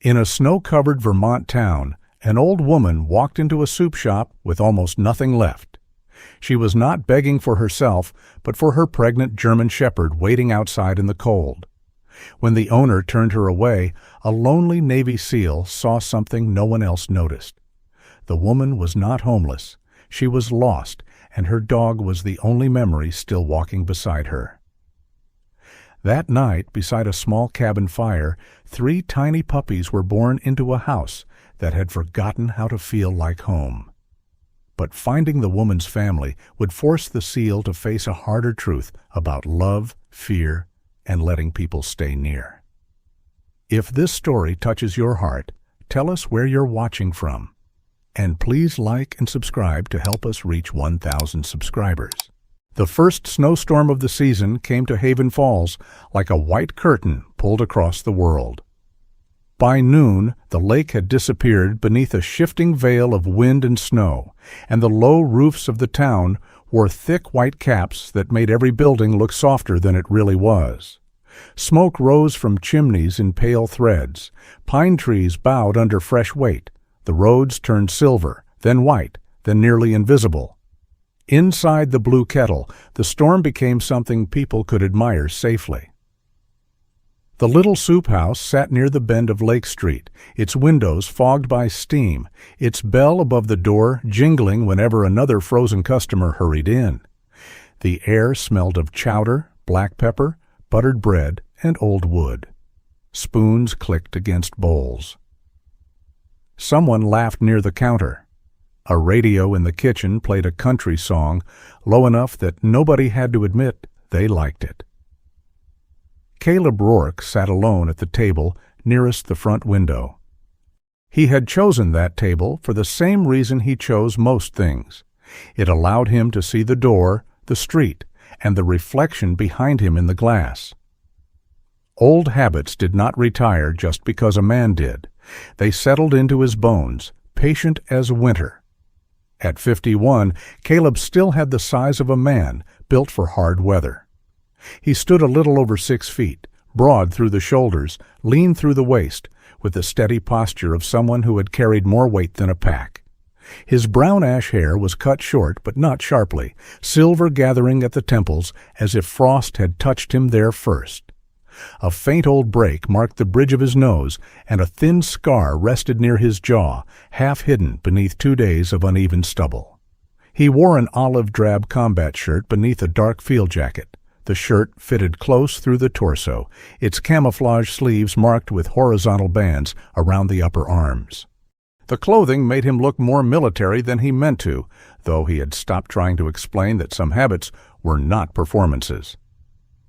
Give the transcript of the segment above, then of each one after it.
In a snow-covered Vermont town, an old woman walked into a soup shop with almost nothing left. She was not begging for herself, but for her pregnant German shepherd waiting outside in the cold. When the owner turned her away, a lonely Navy SEAL saw something no one else noticed. The woman was not homeless. She was lost, and her dog was the only memory still walking beside her. That night, beside a small cabin fire, 3 tiny puppies were born into a house that had forgotten how to feel like home. But finding the woman's family would force the SEAL to face a harder truth about love, fear, and letting people stay near. If this story touches your heart, tell us where you're watching from. And please like and subscribe to help us reach 1,000 subscribers. The first snowstorm of the season came to Haven Falls like a white curtain pulled across the world. By noon, the lake had disappeared beneath a shifting veil of wind and snow, and the low roofs of the town wore thick white caps that made every building look softer than it really was. Smoke rose from chimneys in pale threads. Pine trees bowed under fresh weight. The roads turned silver, then white, then nearly invisible. Inside the blue kettle, the storm became something people could admire safely. The little soup house sat near the bend of Lake Street, its windows fogged by steam, its bell above the door jingling whenever another frozen customer hurried in. The air smelled of chowder, black pepper, buttered bread, and old wood. Spoons clicked against bowls. Someone laughed near the counter. A radio in the kitchen played a country song, low enough that nobody had to admit they liked it. Caleb Rourke sat alone at the table nearest the front window. He had chosen that table for the same reason he chose most things. It allowed him to see the door, the street, and the reflection behind him in the glass. Old habits did not retire just because a man did. They settled into his bones, patient as winter. At 51, Caleb still had the size of a man, built for hard weather. He stood a little over 6 feet, broad through the shoulders, lean through the waist, with the steady posture of someone who had carried more weight than a pack. His brown-ash hair was cut short but not sharply, silver gathering at the temples as if frost had touched him there first. A faint old break marked the bridge of his nose, and a thin scar rested near his jaw, half hidden beneath 2 days of uneven stubble. He wore an olive-drab combat shirt beneath a dark field jacket. The shirt fitted close through the torso, its camouflage sleeves marked with horizontal bands around the upper arms. The clothing made him look more military than he meant to, though he had stopped trying to explain that some habits were not performances.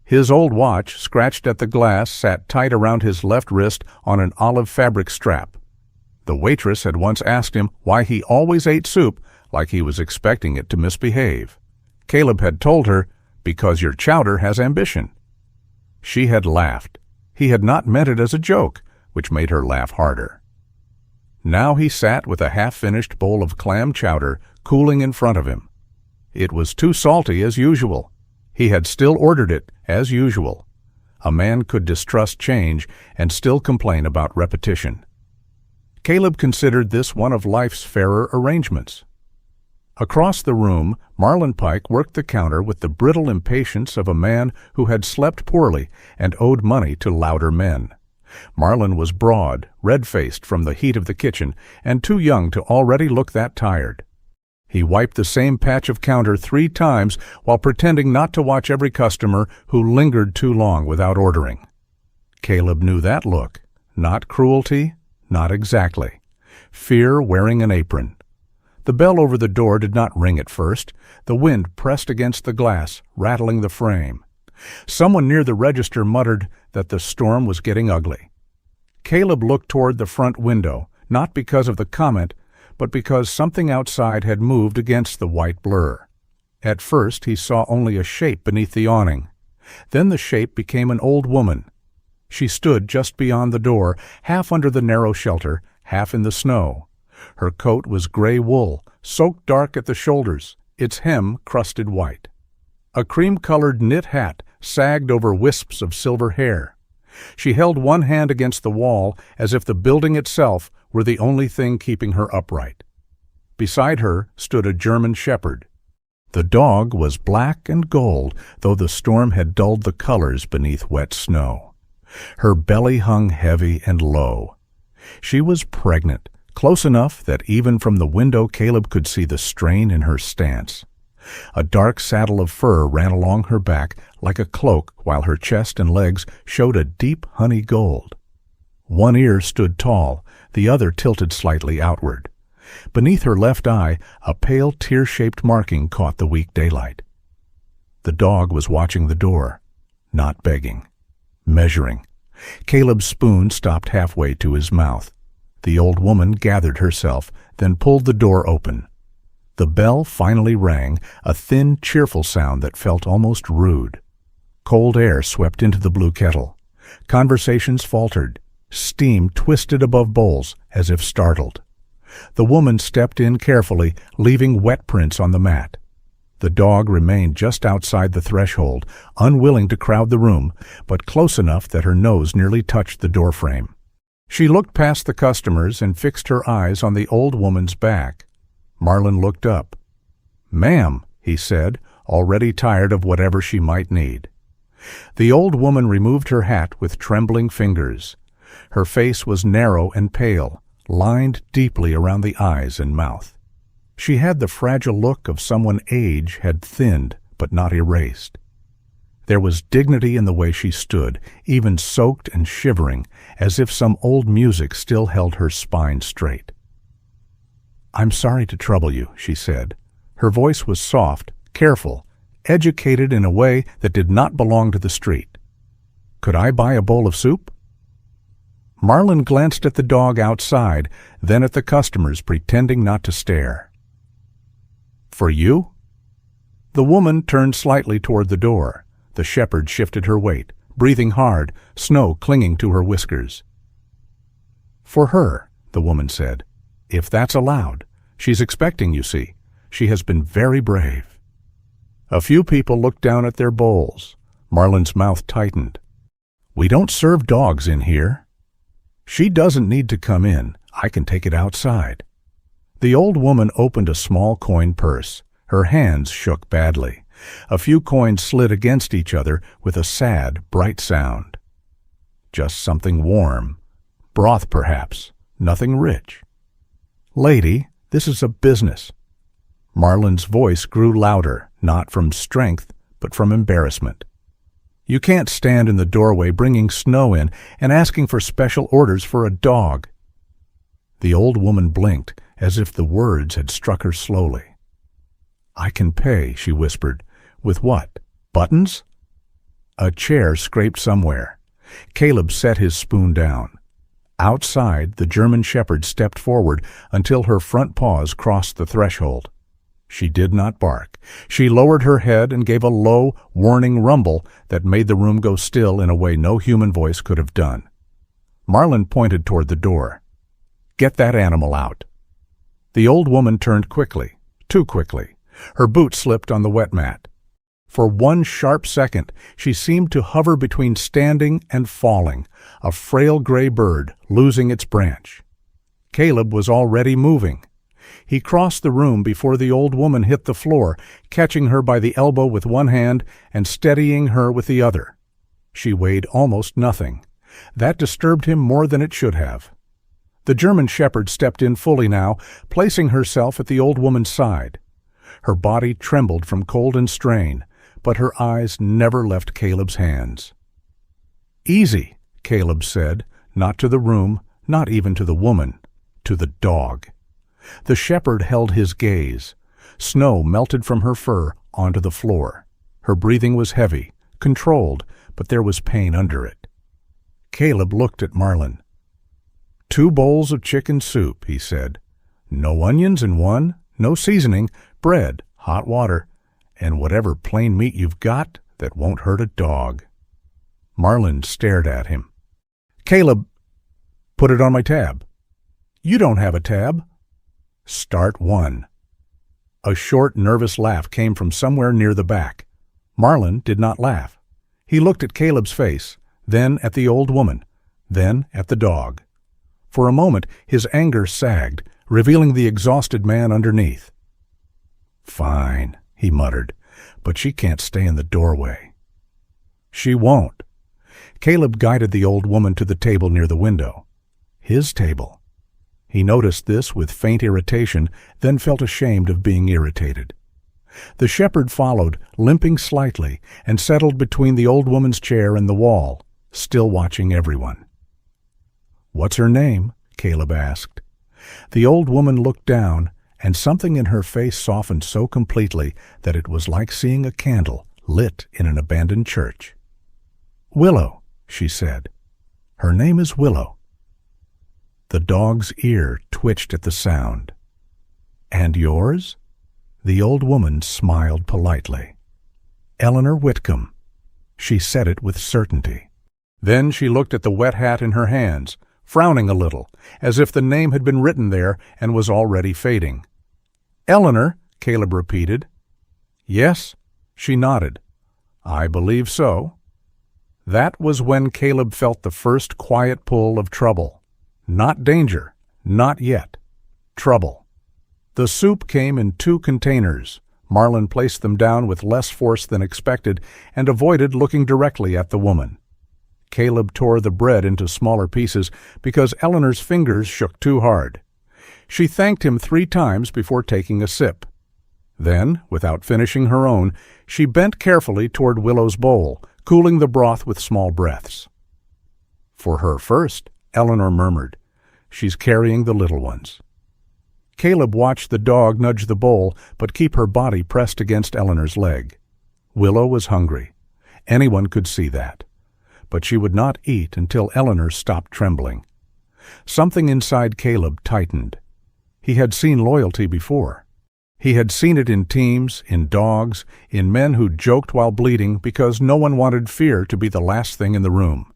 His old watch, scratched at the glass, sat tight around his left wrist on an olive fabric strap. The waitress had once asked him why he always ate soup like he was expecting it to misbehave. Caleb had told her, "Because your chowder has ambition." She had laughed. He had not meant it as a joke, which made her laugh harder. Now he sat with a half-finished bowl of clam chowder cooling in front of him. It was too salty as usual. He had still ordered it as usual. A man could distrust change and still complain about repetition. Caleb considered this one of life's fairer arrangements. Across the room, Marlin Pike worked the counter with the brittle impatience of a man who had slept poorly and owed money to louder men. Marlin was broad, red-faced from the heat of the kitchen, and too young to already look that tired. He wiped the same patch of counter 3 times while pretending not to watch every customer who lingered too long without ordering. Caleb knew that look. Not cruelty, not exactly. Fear wearing an apron. The bell over the door did not ring at first. The wind pressed against the glass, rattling the frame. Someone near the register muttered that the storm was getting ugly. Caleb looked toward the front window, not because of the comment, but because something outside had moved against the white blur. At first he saw only a shape beneath the awning. Then the shape became an old woman. She stood just beyond the door, half under the narrow shelter, half in the snow. Her coat was gray wool, soaked dark at the shoulders, its hem crusted white. A cream-colored knit hat sagged over wisps of silver hair. She held one hand against the wall as if the building itself were the only thing keeping her upright. Beside her stood a German shepherd. The dog was black and gold, though the storm had dulled the colors beneath wet snow. Her belly hung heavy and low. She was pregnant, close enough that even from the window Caleb could see the strain in her stance. A dark saddle of fur ran along her back like a cloak, while her chest and legs showed a deep honey gold. One ear stood tall, the other tilted slightly outward. Beneath her left eye, a pale tear-shaped marking caught the weak daylight. The dog was watching the door, not begging, measuring. Caleb's spoon stopped halfway to his mouth. The old woman gathered herself, then pulled the door open. The bell finally rang, a thin, cheerful sound that felt almost rude. Cold air swept into the blue kettle. Conversations faltered. Steam twisted above bowls as if startled. The woman stepped in carefully, leaving wet prints on the mat. The dog remained just outside the threshold, unwilling to crowd the room, but close enough that her nose nearly touched the doorframe. She looked past the customers and fixed her eyes on the old woman's back. Marlin looked up. "Ma'am," he said, already tired of whatever she might need. The old woman removed her hat with trembling fingers. Her face was narrow and pale, lined deeply around the eyes and mouth. She had the fragile look of someone age had thinned but not erased. There was dignity in the way she stood, even soaked and shivering, as if some old music still held her spine straight. "I'm sorry to trouble you," she said. Her voice was soft, careful, educated in a way that did not belong to the street. "Could I buy a bowl of soup?" Marlin glanced at the dog outside, then at the customers, pretending not to stare. "For you?" The woman turned slightly toward the door. The shepherd shifted her weight, breathing hard, snow clinging to her whiskers. "For her," the woman said, "if that's allowed. She's expecting, you see. She has been very brave." A few people looked down at their bowls. Marlin's mouth tightened. "We don't serve dogs in here." "She doesn't need to come in. I can take it outside." The old woman opened a small coin purse. Her hands shook badly. A few coins slid against each other with a sad, bright sound. "Just something warm. Broth, perhaps. Nothing rich." "Lady, this is a business." Marlin's voice grew louder, not from strength, but from embarrassment. "You can't stand in the doorway bringing snow in and asking for special orders for a dog." The old woman blinked, as if the words had struck her slowly. "I can pay," she whispered. "With what? Buttons?" A chair scraped somewhere. Caleb set his spoon down. Outside, the German shepherd stepped forward until her front paws crossed the threshold. She did not bark. She lowered her head and gave a low, warning rumble that made the room go still in a way no human voice could have done. Marlin pointed toward the door. "Get that animal out." The old woman turned quickly, too quickly. Her boot slipped on the wet mat. For one sharp second, she seemed to hover between standing and falling, a frail gray bird losing its branch. Caleb was already moving. He crossed the room before the old woman hit the floor, catching her by the elbow with one hand and steadying her with the other. She weighed almost nothing. That disturbed him more than it should have. The German shepherd stepped in fully now, placing herself at the old woman's side. Her body trembled from cold and strain, but her eyes never left Caleb's hands. "Easy," Caleb said, not to the room, not even to the woman, to the dog. The shepherd held his gaze. Snow melted from her fur onto the floor. Her breathing was heavy, controlled, but there was pain under it. Caleb looked at Marlin. "2 bowls of chicken soup," he said. "No onions in one, no seasoning, bread, hot water, and whatever plain meat you've got that won't hurt a dog." Marlin stared at him. "Caleb, put it on my tab." "You don't have a tab." "Start 1. A short, nervous laugh came from somewhere near the back. Marlin did not laugh. He looked at Caleb's face, then at the old woman, then at the dog. For a moment his anger sagged, revealing the exhausted man underneath. "Fine," he muttered, "but she can't stay in the doorway." "She won't." Caleb guided the old woman to the table near the window. His table. He noticed this with faint irritation, then felt ashamed of being irritated. The shepherd followed, limping slightly, and settled between the old woman's chair and the wall, still watching everyone. "What's her name?" Caleb asked. The old woman looked down, and something in her face softened so completely that it was like seeing a candle lit in an abandoned church. "Willow," she said. "Her name is Willow." The dog's ear twitched at the sound. "And yours?" The old woman smiled politely. "Eleanor Whitcomb." She said it with certainty. Then she looked at the wet hat in her hands, frowning a little, as if the name had been written there and was already fading. "Eleanor," Caleb repeated. "Yes," she nodded. "I believe so." That was when Caleb felt the first quiet pull of trouble. Not danger, not yet. Trouble. The soup came in 2 containers. Marlin placed them down with less force than expected and avoided looking directly at the woman. Caleb tore the bread into smaller pieces because Eleanor's fingers shook too hard. She thanked him 3 times before taking a sip. Then, without finishing her own, she bent carefully toward Willow's bowl, cooling the broth with small breaths. "For her first," Eleanor murmured. "She's carrying the little ones." Caleb watched the dog nudge the bowl but keep her body pressed against Eleanor's leg. Willow was hungry. Anyone could see that. But she would not eat until Eleanor stopped trembling. Something inside Caleb tightened. He had seen loyalty before. He had seen it in teams, in dogs, in men who joked while bleeding because no one wanted fear to be the last thing in the room.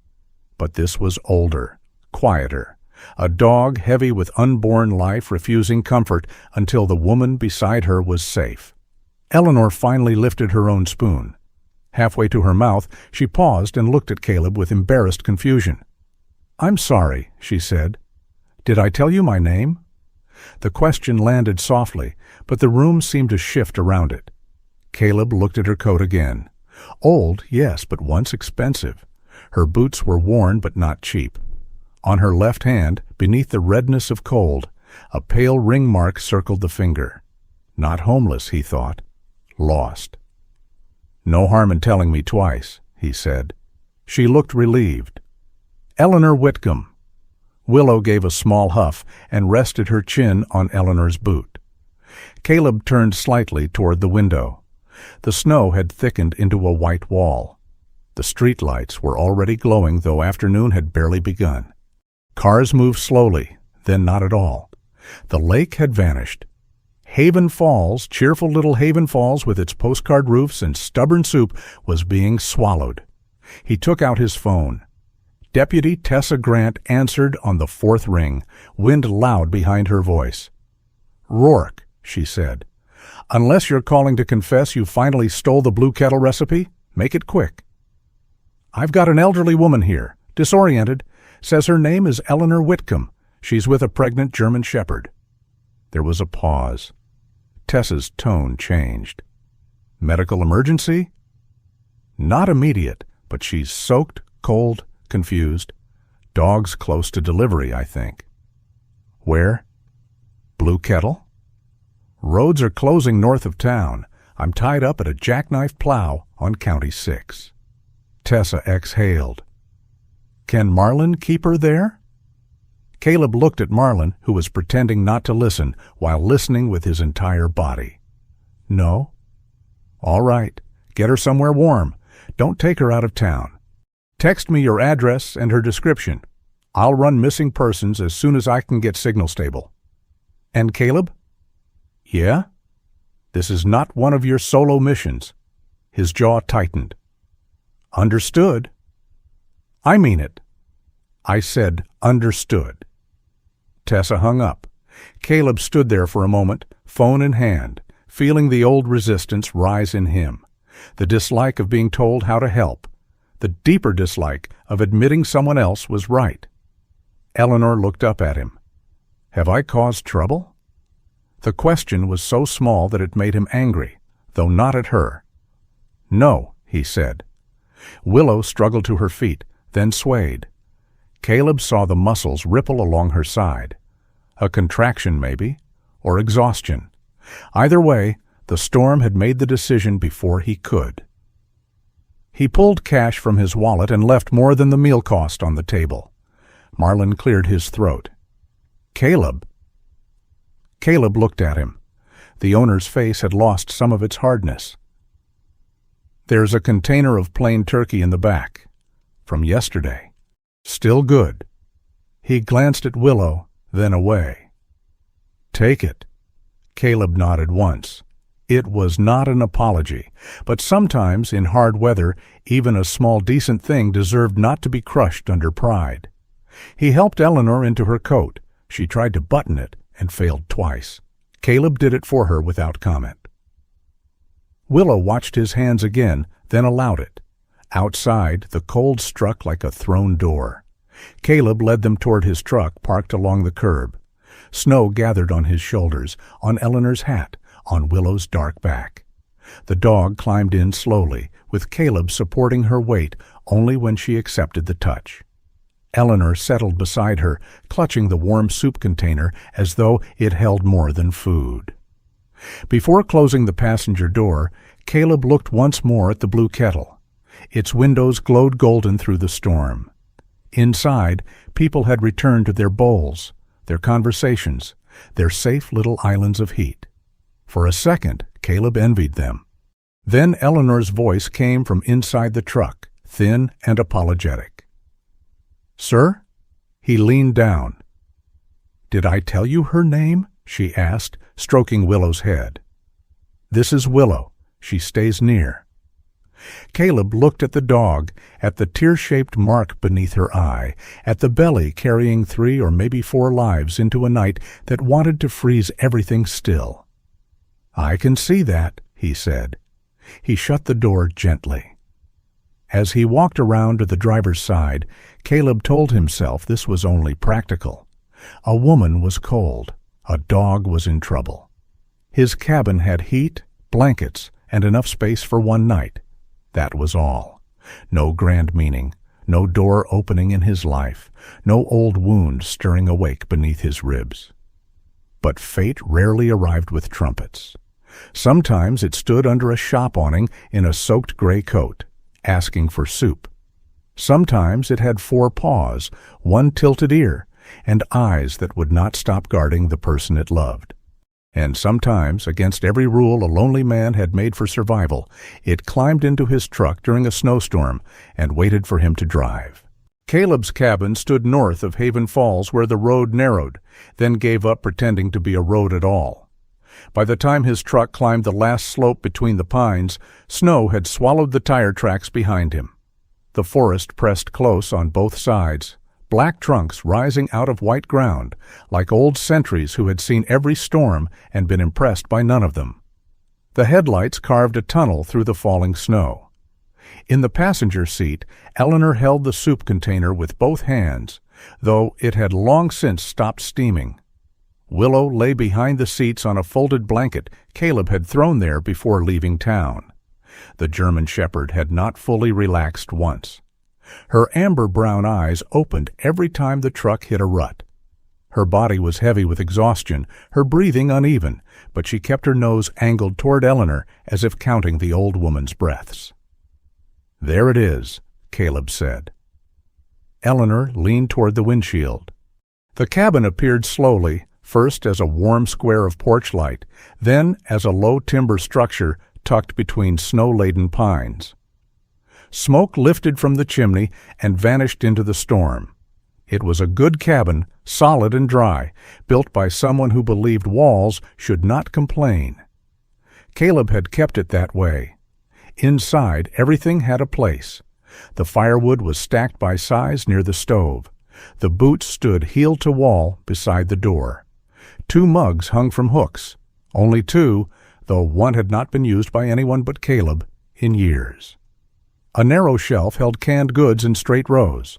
But this was older, quieter, a dog heavy with unborn life refusing comfort until the woman beside her was safe. Eleanor finally lifted her own spoon. Halfway to her mouth, she paused and looked at Caleb with embarrassed confusion. "I'm sorry," she said. "Did I tell you my name?" The question landed softly, but the room seemed to shift around it. Caleb looked at her coat again. Old, yes, but once expensive. Her boots were worn but not cheap. On her left hand, beneath the redness of cold, a pale ring mark circled the finger. Not homeless, he thought. Lost. "No harm in telling me twice," he said. She looked relieved. "Eleanor Whitcomb." Willow gave a small huff and rested her chin on Eleanor's boot. Caleb turned slightly toward the window. The snow had thickened into a white wall. The street lights were already glowing, though afternoon had barely begun. Cars moved slowly, then not at all. The lake had vanished. Haven Falls, cheerful little Haven Falls with its postcard roofs and stubborn soup, was being swallowed. He took out his phone. Deputy Tessa Grant answered on the 4th ring, wind loud behind her voice. "Rourke," she said. "Unless you're calling to confess you finally stole the blue kettle recipe, make it quick." "I've got an elderly woman here, disoriented. Says her name is Eleanor Whitcomb. She's with a pregnant German shepherd." There was a pause. Tessa's tone changed. "Medical emergency?" "Not immediate, but she's soaked, cold, confused. Dog's close to delivery, I think." "Where?" "Blue Kettle." "Roads are closing north of town. I'm tied up at a jackknife plow on County 6. Tessa exhaled. "Can Marlin keep her there?" Caleb looked at Marlin, who was pretending not to listen while listening with his entire body. "No." "All right. Get her somewhere warm. Don't take her out of town. Text me your address and her description. I'll run missing persons as soon as I can get signal stable." "And Caleb?" "Yeah?" "This is not one of your solo missions." His jaw tightened. "Understood." "I mean it." I said understood. Tessa hung up. Caleb stood there for a moment, phone in hand, feeling the old resistance rise in him, the dislike of being told how to help, the deeper dislike of admitting someone else was right. Eleanor looked up at him. "Have I caused trouble?" The question was so small that it made him angry, though not at her. "No," he said. Willow struggled to her feet, then swayed. Caleb saw the muscles ripple along her side. A contraction, maybe, or exhaustion. Either way, the storm had made the decision before he could. He pulled cash from his wallet and left more than the meal cost on the table. Marlin cleared his throat. "Caleb?" Caleb looked at him. The owner's face had lost some of its hardness. "There's a container of plain turkey in the back. From yesterday. Still good." He glanced at Willow, then away. "Take it." Caleb nodded once. It was not an apology, but sometimes, in hard weather, even a small decent thing deserved not to be crushed under pride. He helped Eleanor into her coat. She tried to button it and failed twice. Caleb did it for her without comment. Willow watched his hands again, then allowed it. Outside, the cold struck like a thrown door. Caleb led them toward his truck parked along the curb. Snow gathered on his shoulders, on Eleanor's hat, on Willow's dark back. The dog climbed in slowly, with Caleb supporting her weight only when she accepted the touch. Eleanor settled beside her, clutching the warm soup container as though it held more than food. Before closing the passenger door, Caleb looked once more at the blue kettle. Its windows glowed golden through the storm. Inside, people had returned to their bowls, their conversations, their safe little islands of heat. For a second, Caleb envied them. Then Eleanor's voice came from inside the truck, thin and apologetic. "Sir?" He leaned down. "Did I tell you her name?" she asked, stroking Willow's head. "This is Willow. She stays near." Caleb looked at the dog, at the tear-shaped mark beneath her eye, at the belly carrying 3 or maybe 4 lives into a night that wanted to freeze everything still. "I can see that," he said. He shut the door gently. As he walked around to the driver's side, Caleb told himself this was only practical. A woman was cold. A dog was in trouble. His cabin had heat, blankets, and enough space for one night. That was all. No grand meaning, no door opening in his life, no old wound stirring awake beneath his ribs. But fate rarely arrived with trumpets. Sometimes it stood under a shop awning in a soaked gray coat, asking for soup. Sometimes it had 4 paws, 1 tilted ear, and eyes that would not stop guarding the person it loved. And sometimes, against every rule a lonely man had made for survival, it climbed into his truck during a snowstorm and waited for him to drive. Caleb's cabin stood north of Haven Falls where the road narrowed, then gave up pretending to be a road at all. By the time his truck climbed the last slope between the pines, snow had swallowed the tire tracks behind him. The forest pressed close on both sides, black trunks rising out of white ground, like old sentries who had seen every storm and been impressed by none of them. The headlights carved a tunnel through the falling snow. In the passenger seat, Eleanor held the soup container with both hands, though it had long since stopped steaming. Willow lay behind the seats on a folded blanket Caleb had thrown there before leaving town. The German shepherd had not fully relaxed once. Her amber-brown eyes opened every time the truck hit a rut. Her body was heavy with exhaustion, her breathing uneven, but she kept her nose angled toward Eleanor as if counting the old woman's breaths. "There it is," Caleb said. Eleanor leaned toward the windshield. The cabin appeared slowly, first as a warm square of porch light, then as a low timber structure tucked between snow-laden pines. Smoke lifted from the chimney and vanished into the storm. It was a good cabin, solid and dry, built by someone who believed walls should not complain. Caleb had kept it that way. Inside, everything had a place. The firewood was stacked by size near the stove. The boots stood heel to wall beside the door. 2 mugs hung from hooks, only 2, though one had not been used by anyone but Caleb in years. A narrow shelf held canned goods in straight rows.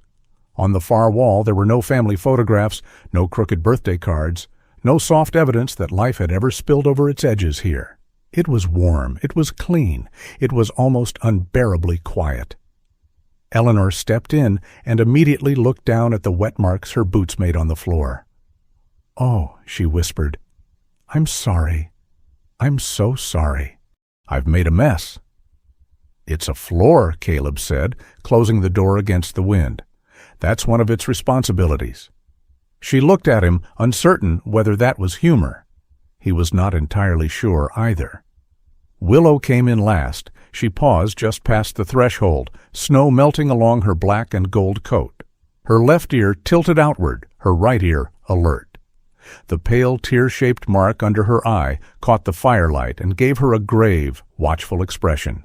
On the far wall there were no family photographs, no crooked birthday cards, no soft evidence that life had ever spilled over its edges here. It was warm, it was clean, it was almost unbearably quiet. Eleanor stepped in and immediately looked down at the wet marks her boots made on the floor. "Oh," she whispered, "I'm sorry. I'm so sorry. I've made a mess." "It's a floor," Caleb said, closing the door against the wind. "That's one of its responsibilities." She looked at him, uncertain whether that was humor. He was not entirely sure either. Willow came in last. She paused just past the threshold, snow melting along her black and gold coat. Her left ear tilted outward, her right ear alert. The pale tear-shaped mark under her eye caught the firelight and gave her a grave, watchful expression.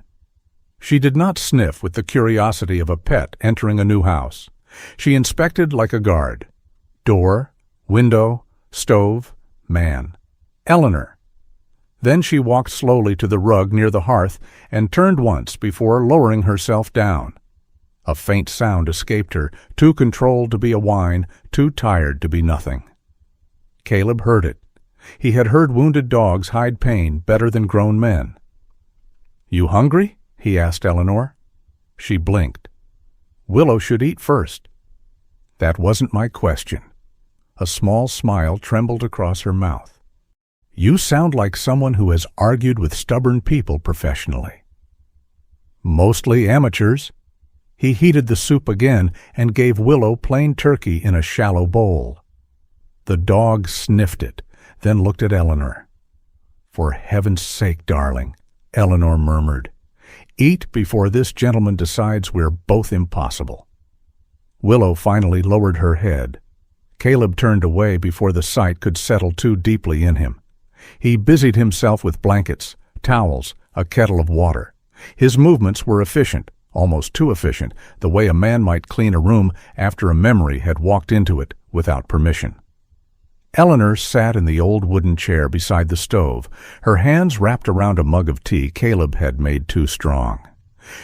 She did not sniff with the curiosity of a pet entering a new house. She inspected like a guard. Door, window, stove, man. Eleanor. Then she walked slowly to the rug near the hearth and turned once before lowering herself down. A faint sound escaped her, too controlled to be a whine, too tired to be nothing. Caleb heard it. He had heard wounded dogs hide pain better than grown men. "You hungry?" he asked Eleanor. She blinked. "Willow should eat first." "That wasn't my question." A small smile trembled across her mouth. "You sound like someone who has argued with stubborn people professionally." "Mostly amateurs." He heated the soup again and gave Willow plain turkey in a shallow bowl. The dog sniffed it, then looked at Eleanor. "For heaven's sake, darling," Eleanor murmured. "Eat before this gentleman decides we're both impossible." Willow finally lowered her head. Caleb turned away before the sight could settle too deeply in him. He busied himself with blankets, towels, a kettle of water. His movements were efficient, almost too efficient, the way a man might clean a room after a memory had walked into it without permission. Eleanor sat in the old wooden chair beside the stove, her hands wrapped around a mug of tea Caleb had made too strong.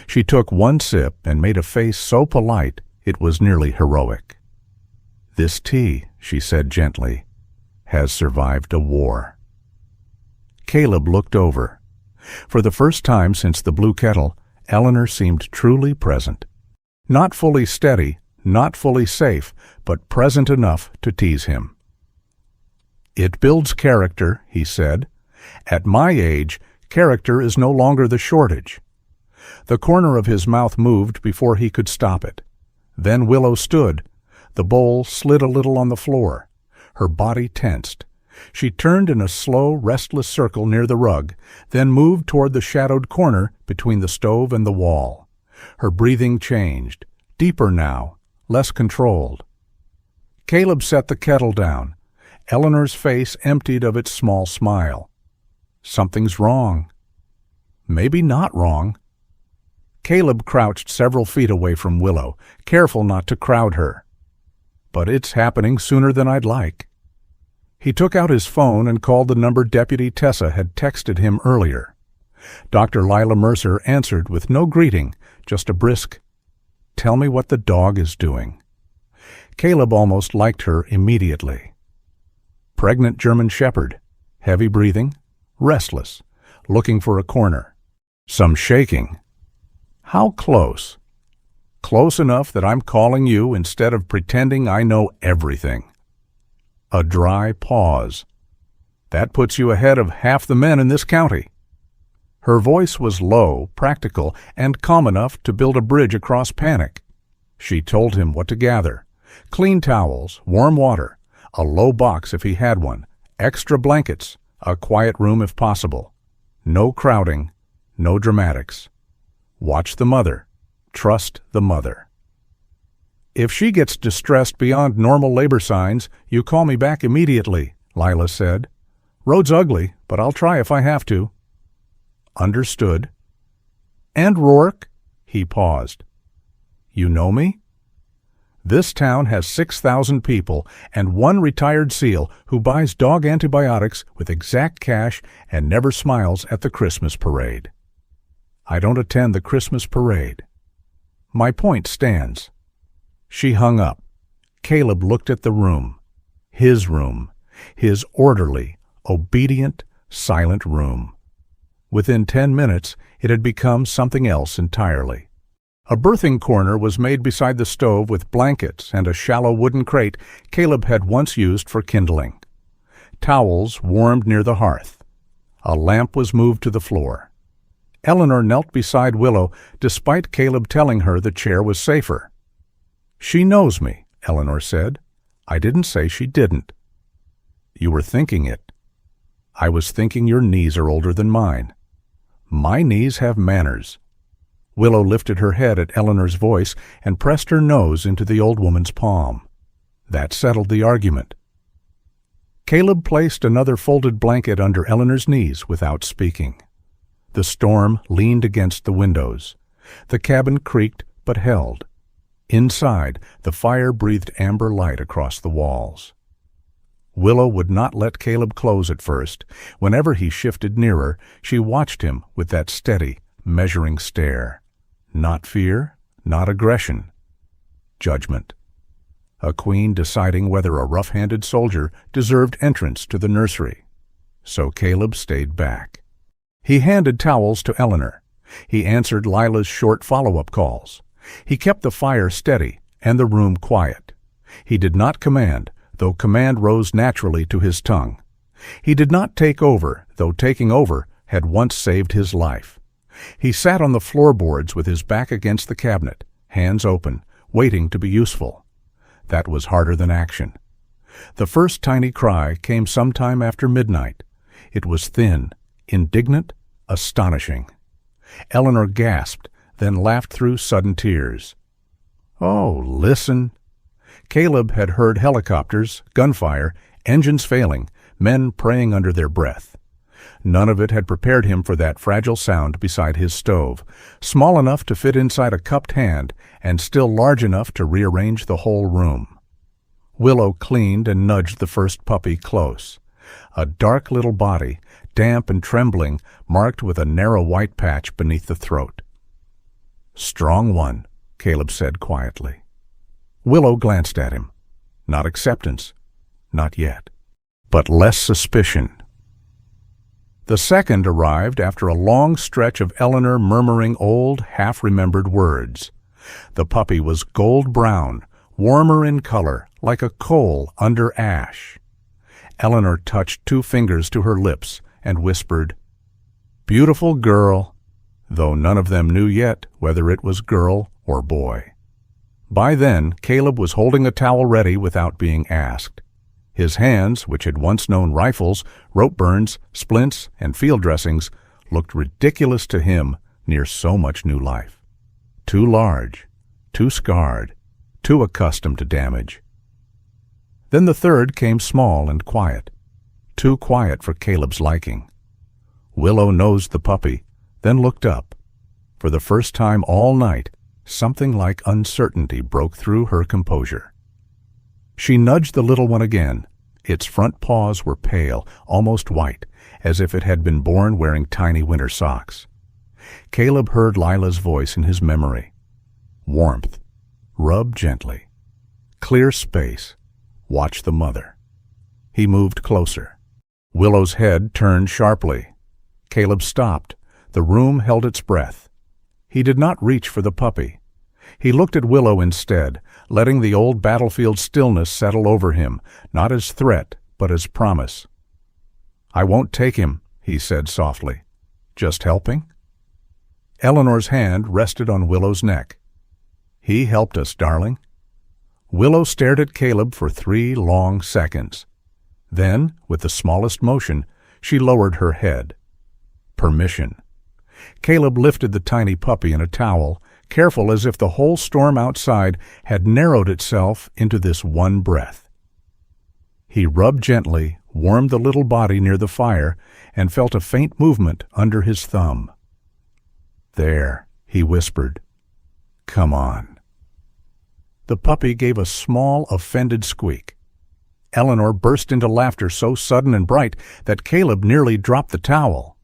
She took one sip and made a face so polite it was nearly heroic. "This tea," she said gently, "has survived a war." Caleb looked over. For the first time since the blue kettle, Eleanor seemed truly present. Not fully steady, not fully safe, but present enough to tease him. "It builds character," he said. "At my age, character is no longer the shortage." The corner of his mouth moved before he could stop it. Then Willow stood. The bowl slid a little on the floor. Her body tensed. She turned in a slow, restless circle near the rug, then moved toward the shadowed corner between the stove and the wall. Her breathing changed, deeper now, less controlled. Caleb set the kettle down. Eleanor's face emptied of its small smile. "Something's wrong." "Maybe not wrong." Caleb crouched several feet away from Willow, careful not to crowd her. "But it's happening sooner than I'd like." He took out his phone and called the number Deputy Tessa had texted him earlier. Dr. Lila Mercer answered with no greeting, just a brisk, "Tell me what the dog is doing." Caleb almost liked her immediately. Pregnant German Shepherd, heavy breathing, restless, looking for a corner. Some shaking. How close? Close enough that I'm calling you instead of pretending I know everything. A dry pause. That puts you ahead of half the men in this county. Her voice was low, practical, and calm enough to build a bridge across panic. She told him what to gather. Clean towels, warm water, a low box if he had one, extra blankets, a quiet room if possible. No crowding, no dramatics. Watch the mother. Trust the mother. "If she gets distressed beyond normal labor signs, you call me back immediately," Lila said. "Road's ugly, but I'll try if I have to." "Understood." "And Rourke?" He paused. "You know me?" "This town has 6,000 people and one retired SEAL who buys dog antibiotics with exact cash and never smiles at the Christmas parade." "I don't attend the Christmas parade." My point stands." She hung up. Caleb looked at the room. His orderly, obedient, silent room. Within 10 minutes, it had become something else entirely. A berthing corner was made beside the stove with blankets and a shallow wooden crate Caleb had once used for kindling. Towels warmed near the hearth. A lamp was moved to the floor. Eleanor knelt beside Willow, despite Caleb telling her the chair was safer. "She knows me," Eleanor said. "I didn't say she didn't." "You were thinking it." "I was thinking your knees are older than mine." "My knees have manners." Willow lifted her head at Eleanor's voice and pressed her nose into the old woman's palm. That settled the argument. Caleb placed another folded blanket under Eleanor's knees without speaking. The storm leaned against the windows. The cabin creaked but held. Inside, the fire breathed amber light across the walls. Willow would not let Caleb close at first. Whenever he shifted nearer, she watched him with that steady, measuring stare. Not fear, not aggression. Judgment. A queen deciding whether a rough-handed soldier deserved entrance to the nursery. So Caleb stayed back. He handed towels to Eleanor. He answered Lila's short follow-up calls. He kept the fire steady and the room quiet. He did not command, though command rose naturally to his tongue. He did not take over, though taking over had once saved his life. He sat on the floorboards with his back against the cabinet, hands open, waiting to be useful. That was harder than action. The first tiny cry came sometime after midnight. It was thin, indignant, astonishing. Eleanor gasped, then laughed through sudden tears. "Oh, listen." Caleb had heard helicopters, gunfire, engines failing, men praying under their breath. None of it had prepared him for that fragile sound beside his stove, small enough to fit inside a cupped hand and still large enough to rearrange the whole room. Willow cleaned and nudged the first puppy close. A dark little body, damp and trembling, marked with a narrow white patch beneath the throat. "Strong one," Caleb said quietly. Willow glanced at him. Not acceptance. Not yet. But less suspicion. The second arrived after a long stretch of Eleanor murmuring old, half-remembered words. The puppy was gold-brown, warmer in color, like a coal under ash. Eleanor touched 2 fingers to her lips and whispered, "Beautiful girl," though none of them knew yet whether it was girl or boy. By then, Caleb was holding a towel ready without being asked. His hands, which had once known rifles, rope burns, splints, and field dressings, looked ridiculous to him near so much new life. Too large, too scarred, too accustomed to damage. Then the third came small and quiet, too quiet for Caleb's liking. Willow nosed the puppy, then looked up. For the first time all night, something like uncertainty broke through her composure. She nudged the little one again. Its front paws were pale, almost white, as if it had been born wearing tiny winter socks. Caleb heard Lila's voice in his memory. Warmth. Rub gently. Clear space. Watch the mother. He moved closer. Willow's head turned sharply. Caleb stopped. The room held its breath. He did not reach for the puppy. He looked at Willow instead, letting the old battlefield stillness settle over him, not as threat, but as promise. "I won't take him," he said softly. "Just helping?" Eleanor's hand rested on Willow's neck. "He helped us, darling." Willow stared at Caleb for 3 long seconds. Then, with the smallest motion, she lowered her head. Permission. Caleb lifted the tiny puppy in a towel, careful as if the whole storm outside had narrowed itself into this one breath. He rubbed gently, warmed the little body near the fire, and felt a faint movement under his thumb. "There," he whispered. "Come on." The puppy gave a small, offended squeak. Eleanor burst into laughter so sudden and bright that Caleb nearly dropped the towel.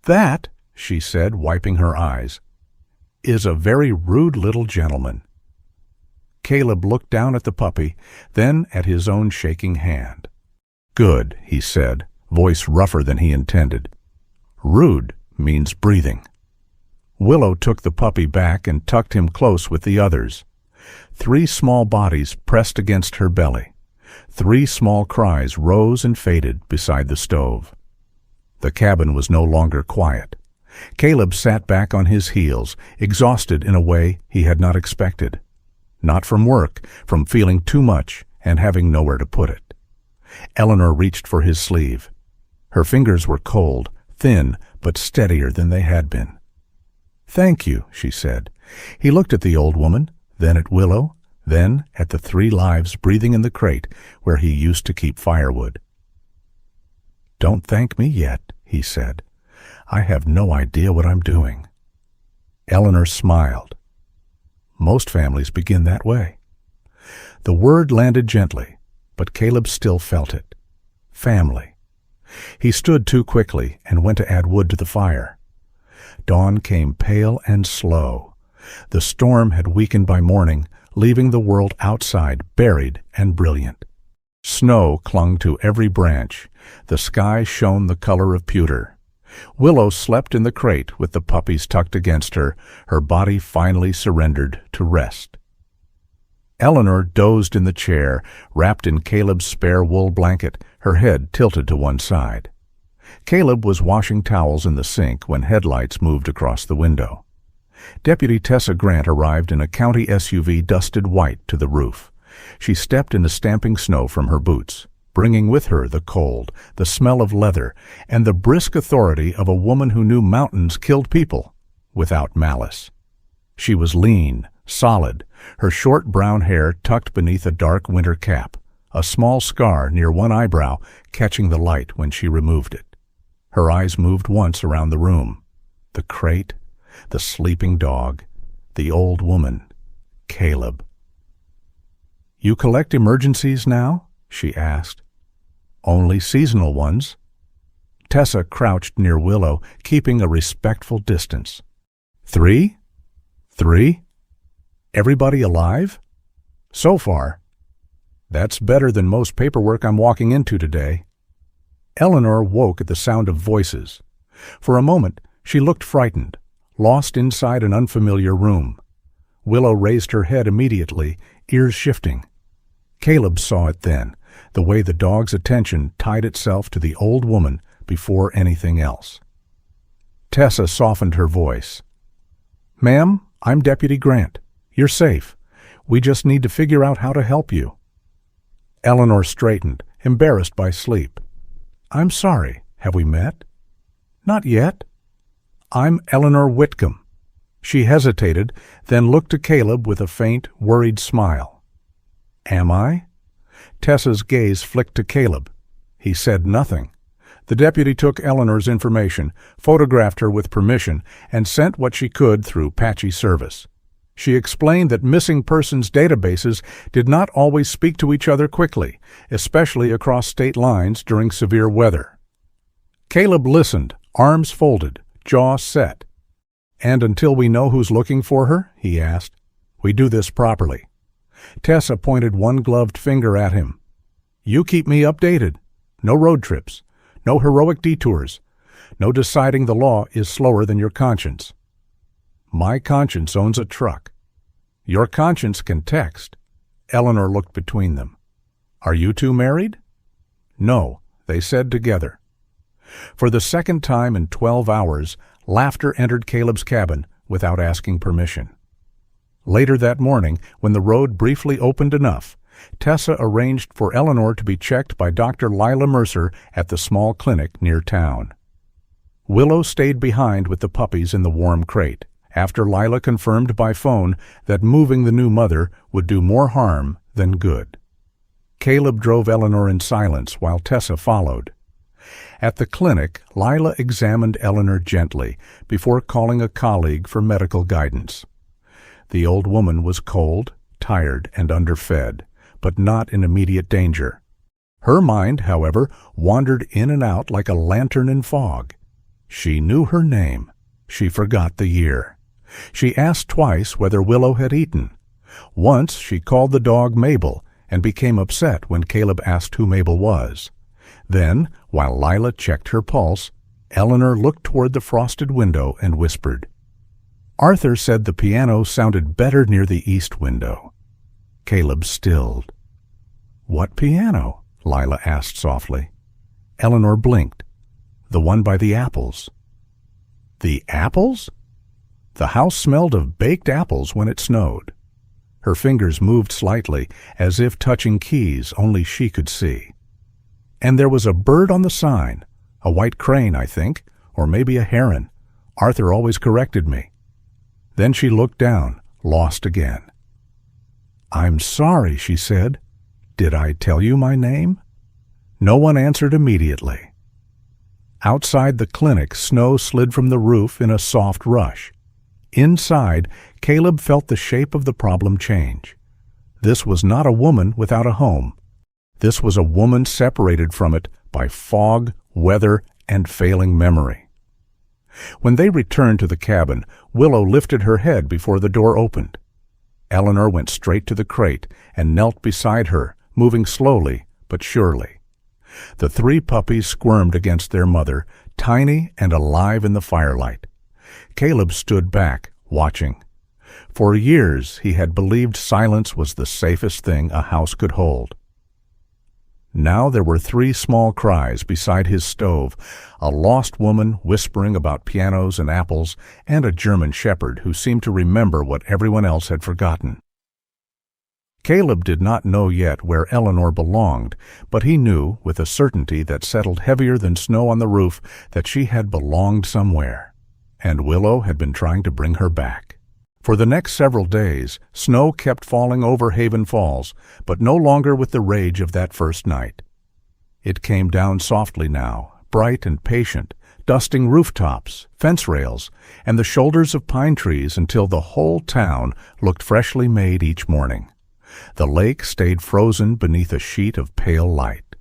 "That," she said, wiping her eyes, is a very rude little gentleman." Caleb looked down at the puppy, then at his own shaking hand. "Good," he said, voice rougher than he intended. "Rude means breathing." Willow took the puppy back and tucked him close with the others. 3 small bodies pressed against her belly. 3 small cries rose and faded beside the stove. The cabin was no longer quiet. Caleb sat back on his heels, exhausted in a way he had not expected. Not from work, from feeling too much and having nowhere to put it. Eleanor reached for his sleeve. Her fingers were cold, thin, but steadier than they had been. "Thank you," she said. He looked at the old woman, then at Willow, then at the 3 lives breathing in the crate where he used to keep firewood. "Don't thank me yet," he said. "I have no idea what I'm doing." Eleanor smiled. Most families begin that way. The word landed gently, but Caleb still felt it. Family. He stood too quickly and went to add wood to the fire. Dawn came pale and slow. The storm had weakened by morning, leaving the world outside buried and brilliant. Snow clung to every branch. The sky shone the color of pewter. Willow slept in the crate with the puppies tucked against her, her body finally surrendered to rest. Eleanor dozed in the chair, wrapped in Caleb's spare wool blanket, her head tilted to one side. Caleb was washing towels in the sink when headlights moved across the window. Deputy Tessa Grant arrived in a county SUV dusted white to the roof. She stepped into stamping snow from her boots, bringing with her the cold, the smell of leather, and the brisk authority of a woman who knew mountains killed people without malice. She was lean, solid, her short brown hair tucked beneath a dark winter cap, a small scar near one eyebrow catching the light when she removed it. Her eyes moved once around the room. The crate, the sleeping dog, the old woman, Caleb. "You collect emergencies now?" she asked. "Only seasonal ones." Tessa crouched near Willow, keeping a respectful distance. "3? 3? Everybody alive?" "So far." "That's better than most paperwork I'm walking into today." Eleanor woke at the sound of voices. For a moment, she looked frightened, lost inside an unfamiliar room. Willow raised her head immediately, ears shifting. Caleb saw it then, the way the dog's attention tied itself to the old woman before anything else. Tessa softened her voice. "Ma'am, I'm Deputy Grant. You're safe. We just need to figure out how to help you." Eleanor straightened, embarrassed by sleep. "I'm sorry. Have we met?" "Not yet." "I'm Eleanor Whitcomb." She hesitated, then looked to Caleb with a faint, worried smile. "Am I?" Tessa's gaze flicked to Caleb. He said nothing. The deputy took Eleanor's information, photographed her with permission, and sent what she could through patchy service. She explained that missing persons databases did not always speak to each other quickly, especially across state lines during severe weather. Caleb listened, arms folded, jaw set. "And until we know who's looking for her?" he asked. "We do this properly." Tessa pointed one gloved finger at him. "You keep me updated. No road trips. No heroic detours. No deciding the law is slower than your conscience." "My conscience owns a truck." "Your conscience can text." Eleanor looked between them. "Are you two married?" "No," they said together. For the second time in 12 hours, laughter entered Caleb's cabin without asking permission. Later that morning, when the road briefly opened enough, Tessa arranged for Eleanor to be checked by Dr. Lila Mercer at the small clinic near town. Willow stayed behind with the puppies in the warm crate, after Lila confirmed by phone that moving the new mother would do more harm than good. Caleb drove Eleanor in silence while Tessa followed. At the clinic, Lila examined Eleanor gently before calling a colleague for medical guidance. The old woman was cold, tired, and underfed, but not in immediate danger. Her mind, however, wandered in and out like a lantern in fog. She knew her name. She forgot the year. She asked twice whether Willow had eaten. Once she called the dog Mabel and became upset when Caleb asked who Mabel was. Then, while Lila checked her pulse, Eleanor looked toward the frosted window and whispered. Arthur said the piano sounded better near the east window. Caleb stilled. "What piano?" Lila asked softly. Eleanor blinked. "The one by the apples." "The apples?" The house smelled of baked apples when it snowed. Her fingers moved slightly, as if touching keys only she could see. "And there was a bird on the sign. A white crane, I think, or maybe a heron. Arthur always corrected me." Then she looked down, lost again. "I'm sorry," she said. "Did I tell you my name?" No one answered immediately. Outside the clinic, snow slid from the roof in a soft rush. Inside, Caleb felt the shape of the problem change. This was not a woman without a home. This was a woman separated from it by fog, weather, and failing memory. When they returned to the cabin, Willow lifted her head before the door opened. Eleanor went straight to the crate and knelt beside her, moving slowly but surely. The 3 puppies squirmed against their mother, tiny and alive in the firelight. Caleb stood back, watching. For years he had believed silence was the safest thing a house could hold. Now there were 3 small cries beside his stove, a lost woman whispering about pianos and apples, and a German shepherd who seemed to remember what everyone else had forgotten. Caleb did not know yet where Eleanor belonged, but he knew, with a certainty that settled heavier than snow on the roof, that she had belonged somewhere, and Willow had been trying to bring her back. For the next several days, snow kept falling over Haven Falls, but no longer with the rage of that first night. It came down softly now, bright and patient, dusting rooftops, fence rails, and the shoulders of pine trees until the whole town looked freshly made each morning. The lake stayed frozen beneath a sheet of pale light.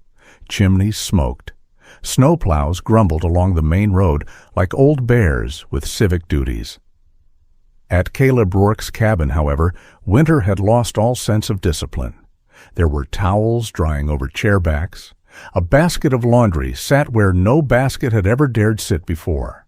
Chimneys smoked. Snowplows grumbled along the main road like old bears with civic duties. At Caleb Rourke's cabin, however, winter had lost all sense of discipline. There were towels drying over chairbacks. A basket of laundry sat where no basket had ever dared sit before.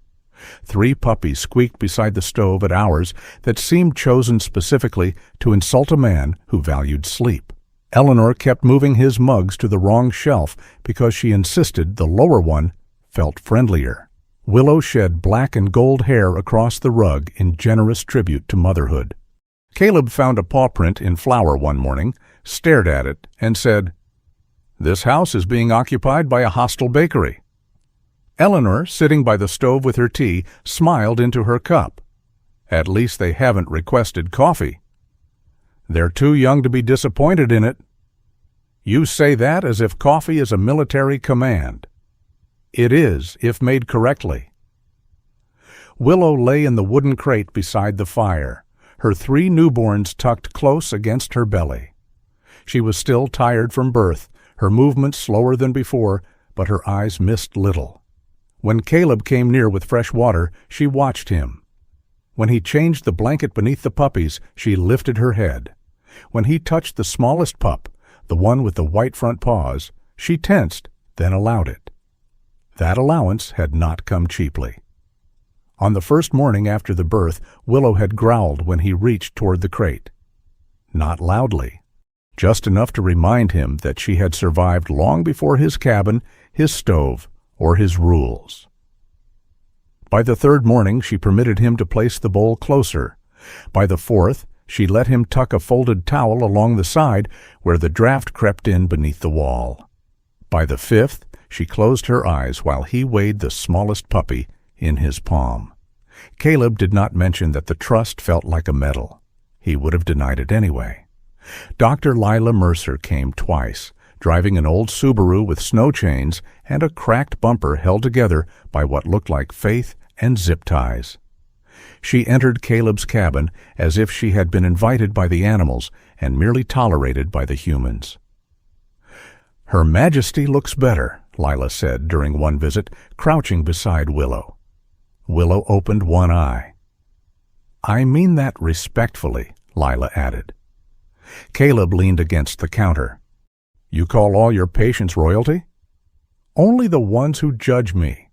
3 puppies squeaked beside the stove at hours that seemed chosen specifically to insult a man who valued sleep. Eleanor kept moving his mugs to the wrong shelf because she insisted the lower one felt friendlier. Willow shed black and gold hair across the rug in generous tribute to motherhood. Caleb found a paw print in flour one morning, stared at it, and said, "This house is being occupied by a hostile bakery." Eleanor, sitting by the stove with her tea, smiled into her cup. "At least they haven't requested coffee." "They're too young to be disappointed in it." "You say that as if coffee is a military command." "It is, if made correctly." Willow lay in the wooden crate beside the fire, her 3 newborns tucked close against her belly. She was still tired from birth, her movements slower than before, but her eyes missed little. When Caleb came near with fresh water, she watched him. When he changed the blanket beneath the puppies, she lifted her head. When he touched the smallest pup, the one with the white front paws, she tensed, then allowed it. That allowance had not come cheaply. On the first morning after the birth, Willow had growled when he reached toward the crate. Not loudly, just enough to remind him that she had survived long before his cabin, his stove, or his rules. By the 3rd morning, she permitted him to place the bowl closer. By the 4th, she let him tuck a folded towel along the side where the draft crept in beneath the wall. By the 5th, she closed her eyes while he weighed the smallest puppy in his palm. Caleb did not mention that the trust felt like a medal. He would have denied it anyway. Dr. Lila Mercer came twice, driving an old Subaru with snow chains and a cracked bumper held together by what looked like faith and zip ties. She entered Caleb's cabin as if she had been invited by the animals and merely tolerated by the humans. "Her Majesty looks better," Lila said during one visit, crouching beside Willow. Willow opened one eye. I mean that respectfully, Lila added. Caleb leaned against the counter. You call all your patients royalty? Only the ones who judge me.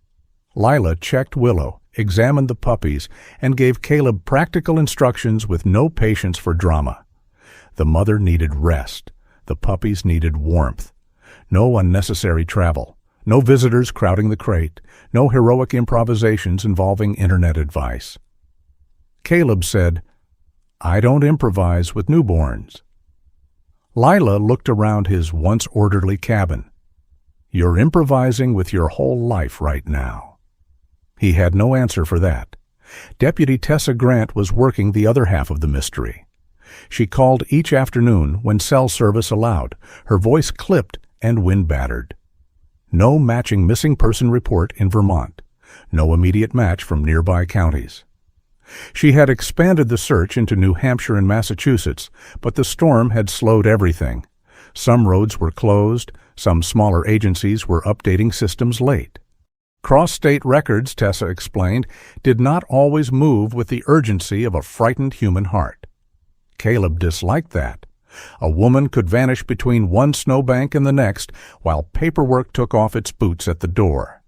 Lila checked Willow, examined the puppies, and gave Caleb practical instructions with no patience for drama. The mother needed rest. The puppies needed warmth. No unnecessary travel. No visitors crowding the crate. No heroic improvisations involving internet advice. Caleb said, I don't improvise with newborns. Lila looked around his once orderly cabin. You're improvising with your whole life right now. He had no answer for that. Deputy Tessa Grant was working the other half of the mystery. She called each afternoon when cell service allowed, her voice clipped and wind-battered. No matching missing person report in Vermont. No immediate match from nearby counties. She had expanded the search into New Hampshire and Massachusetts, but the storm had slowed everything. Some roads were closed, some smaller agencies were updating systems late. Cross-state records, Tessa explained, did not always move with the urgency of a frightened human heart. Caleb disliked that. A woman could vanish between one snowbank and the next while paperwork took off its boots at the door.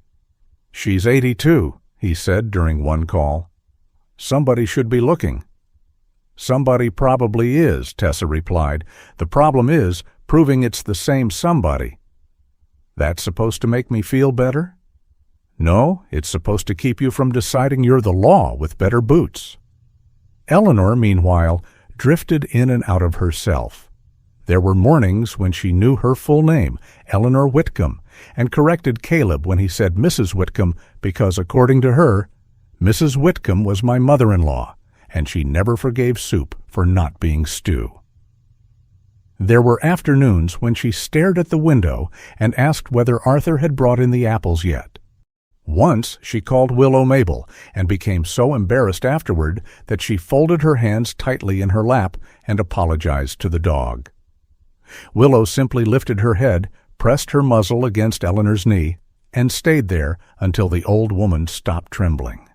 She's 82, he said during one call. Somebody should be looking. Somebody probably is, Tessa replied. The problem is proving it's the same somebody. That's supposed to make me feel better? No, it's supposed to keep you from deciding you're the law with better boots. Eleanor, meanwhile, drifted in and out of herself. There were mornings when she knew her full name, Eleanor Whitcomb, and corrected Caleb when he said Mrs. Whitcomb because, according to her, Mrs. Whitcomb was my mother-in-law, and she never forgave soup for not being stew. There were afternoons when she stared at the window and asked whether Arthur had brought in the apples yet. Once she called Willow Mabel and became so embarrassed afterward that she folded her hands tightly in her lap and apologized to the dog. Willow simply lifted her head, pressed her muzzle against Eleanor's knee, and stayed there until the old woman stopped trembling.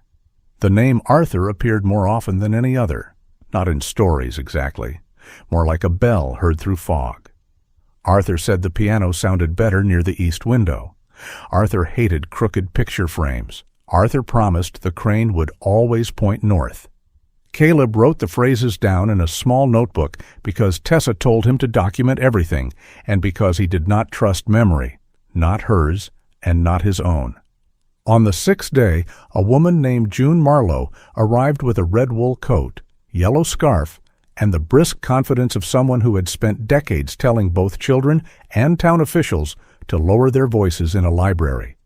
The name Arthur appeared more often than any other, not in stories exactly, more like a bell heard through fog. Arthur said the piano sounded better near the east window. Arthur hated crooked picture frames. Arthur promised the crane would always point north. Caleb wrote the phrases down in a small notebook because Tessa told him to document everything and because he did not trust memory, not hers and not his own. On the 6th day, a woman named June Marlowe arrived with a red wool coat, yellow scarf, and the brisk confidence of someone who had spent decades telling both children and town officials to lower their voices in a library.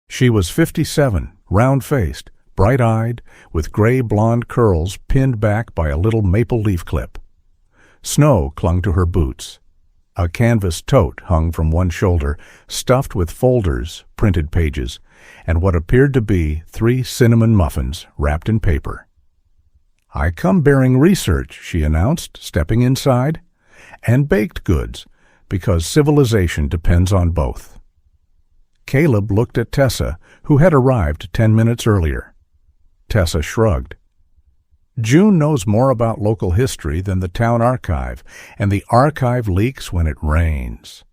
She was 57, round-faced, bright-eyed, with gray-blonde curls pinned back by a little maple leaf clip. Snow clung to her boots. A canvas tote hung from one shoulder, stuffed with folders, printed pages, and what appeared to be 3 cinnamon muffins wrapped in paper. I come bearing research, she announced, stepping inside, and baked goods, because civilization depends on both. Caleb looked at Tessa, who had arrived 10 minutes earlier. Tessa shrugged. June knows more about local history than the town archive, and the archive leaks when it rains.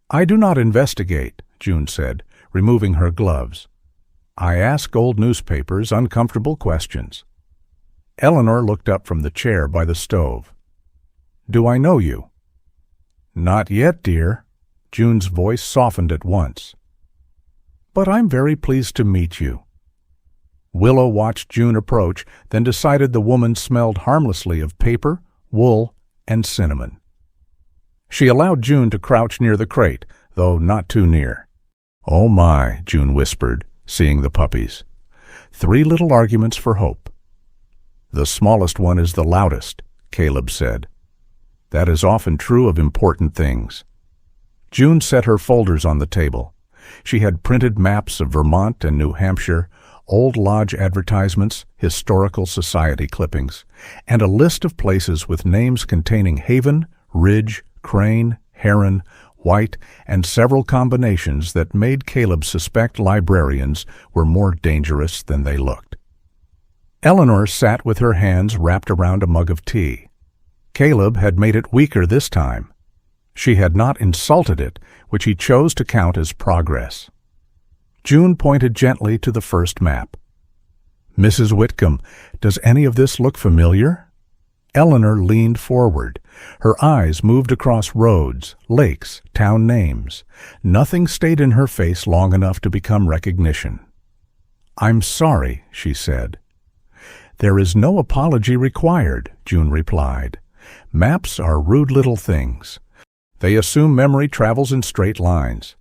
I do not investigate, June said, removing her gloves. I ask old newspapers uncomfortable questions. Eleanor looked up from the chair by the stove. Do I know you? Not yet, dear. June's voice softened at once. But I'm very pleased to meet you. Willow watched June approach, then decided the woman smelled harmlessly of paper, wool, and cinnamon. She allowed June to crouch near the crate, though not too near. Oh my, June whispered, seeing the puppies. 3 little arguments for hope. The smallest one is the loudest, Caleb said. That is often true of important things. June set her folders on the table. She had printed maps of Vermont and New Hampshire, old lodge advertisements, historical society clippings, and a list of places with names containing Haven, Ridge, Crane, Heron, White, and several combinations that made Caleb suspect librarians were more dangerous than they looked. Eleanor sat with her hands wrapped around a mug of tea. Caleb had made it weaker this time. She had not insulted it, which he chose to count as progress. June pointed gently to the first map. "Mrs. Whitcomb, does any of this look familiar?" Eleanor leaned forward. Her eyes moved across roads, lakes, town names. Nothing stayed in her face long enough to become recognition. "I'm sorry," she said. "There is no apology required," June replied. "Maps are rude little things. They assume memory travels in straight lines."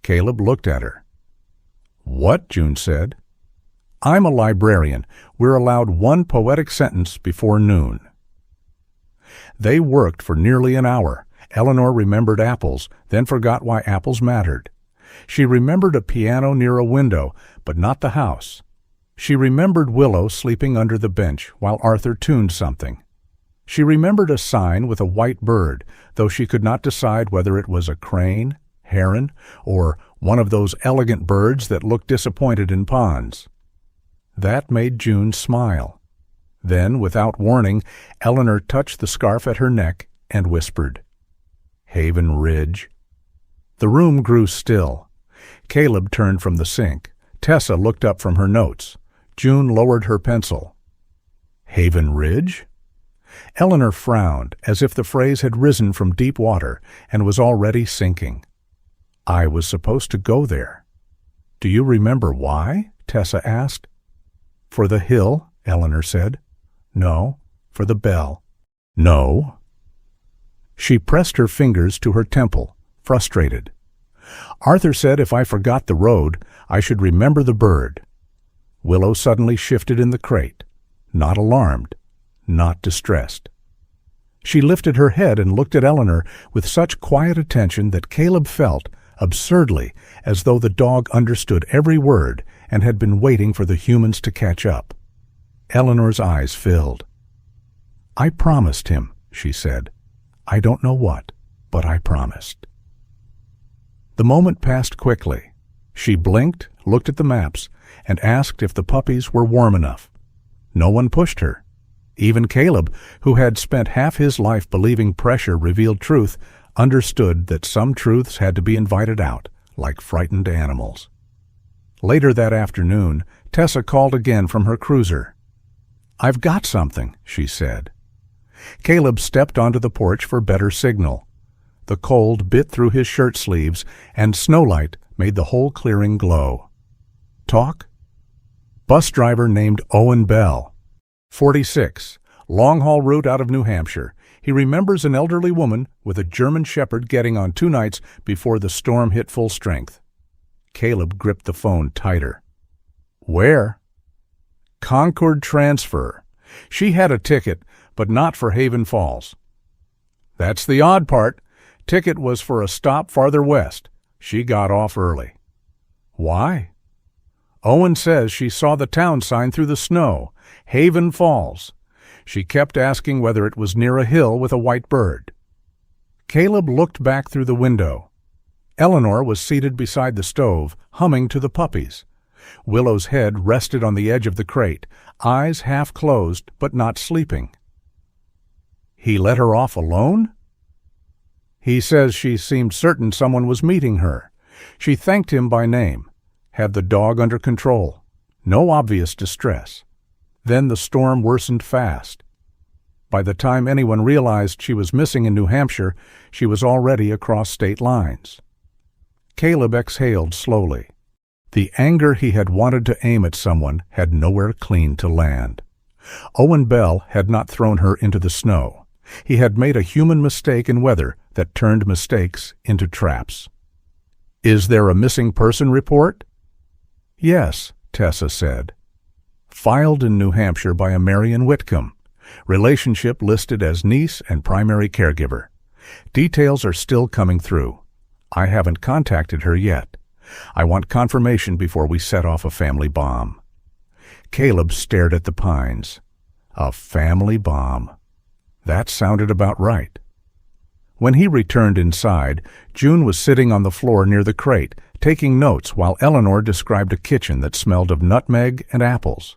Caleb looked at her. "What?" June said. "I'm a librarian. We're allowed one poetic sentence before noon." They worked for nearly an hour. Eleanor remembered apples, then forgot why apples mattered. She remembered a piano near a window, but not the house. She remembered Willow sleeping under the bench while Arthur tuned something. She remembered a sign with a white bird, though she could not decide whether it was a crane, heron, or one of those elegant birds that look disappointed in ponds. That made June smile. Then, without warning, Eleanor touched the scarf at her neck and whispered, "Haven Ridge." The room grew still. Caleb turned from the sink. Tessa looked up from her notes. June lowered her pencil. "Haven Ridge?" Eleanor frowned, as if the phrase had risen from deep water and was already sinking. "I was supposed to go there." "Do you remember why?" Tessa asked. "For the hill," Eleanor said. "No, for the bell." "No." She pressed her fingers to her temple, frustrated. "Arthur said if I forgot the road, I should remember the bird." Willow suddenly shifted in the crate, not alarmed, not distressed. She lifted her head and looked at Eleanor with such quiet attention that Caleb felt, absurdly, as though the dog understood every word and had been waiting for the humans to catch up. Eleanor's eyes filled. "I promised him," she said. "I don't know what, but I promised." The moment passed quickly. She blinked, looked at the maps, and asked if the puppies were warm enough. No one pushed her. Even Caleb, who had spent half his life believing pressure revealed truth, understood that some truths had to be invited out, like frightened animals. Later that afternoon, Tessa called again from her cruiser. "I've got something," she said. Caleb stepped onto the porch for better signal. The cold bit through his shirt sleeves, and snowlight made the whole clearing glow. "Talk?" "Bus driver named Owen Bell. 46, long-haul route out of New Hampshire. He remembers an elderly woman with a German shepherd getting on 2 nights before the storm hit full strength." Caleb gripped the phone tighter. "Where?" "Concord transfer. She had a ticket, but not for Haven Falls." "That's the odd part. Ticket was for a stop farther west. She got off early." "Why?" "Owen says she saw the town sign through the snow, Haven Falls. She kept asking whether it was near a hill with a white bird." Caleb looked back through the window. Eleanor was seated beside the stove, humming to the puppies. Willow's head rested on the edge of the crate, eyes half closed but not sleeping. "He let her off alone?" "He says she seemed certain someone was meeting her. She thanked him by name. Had the dog under control. No obvious distress. Then the storm worsened fast. By the time anyone realized she was missing in New Hampshire, she was already across state lines." Caleb exhaled slowly. The anger he had wanted to aim at someone had nowhere clean to land. Owen Bell had not thrown her into the snow. He had made a human mistake in weather that turned mistakes into traps. "Is there a missing person report?" "Yes," Tessa said. "Filed in New Hampshire by a Marion Whitcomb. Relationship listed as niece and primary caregiver. Details are still coming through. I haven't contacted her yet. I want confirmation before we set off a family bomb." Caleb stared at the pines. A family bomb. That sounded about right. When he returned inside, June was sitting on the floor near the crate, taking notes while Eleanor described a kitchen that smelled of nutmeg and apples.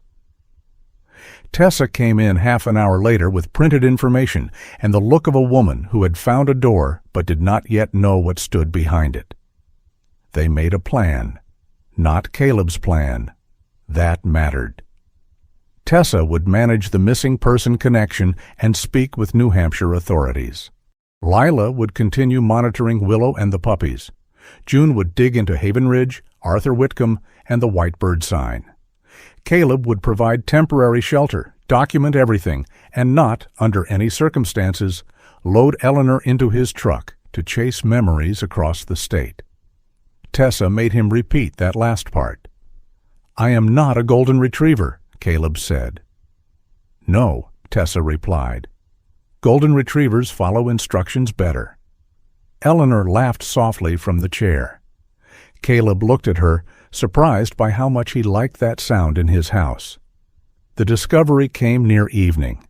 Tessa came in half an hour later with printed information and the look of a woman who had found a door but did not yet know what stood behind it. They made a plan, not Caleb's plan. That mattered. Tessa would manage the missing person connection and speak with New Hampshire authorities. Lila would continue monitoring Willow and the puppies. June would dig into Haven Ridge, Arthur Whitcomb, and the Whitebird sign. Caleb would provide temporary shelter, document everything, and not, under any circumstances, load Eleanor into his truck to chase memories across the state. Tessa made him repeat that last part. "I am not a golden retriever," Caleb said. "No," Tessa replied. "Golden retrievers follow instructions better." Eleanor laughed softly from the chair. Caleb looked at her, surprised by how much he liked that sound in his house. The discovery came near evening.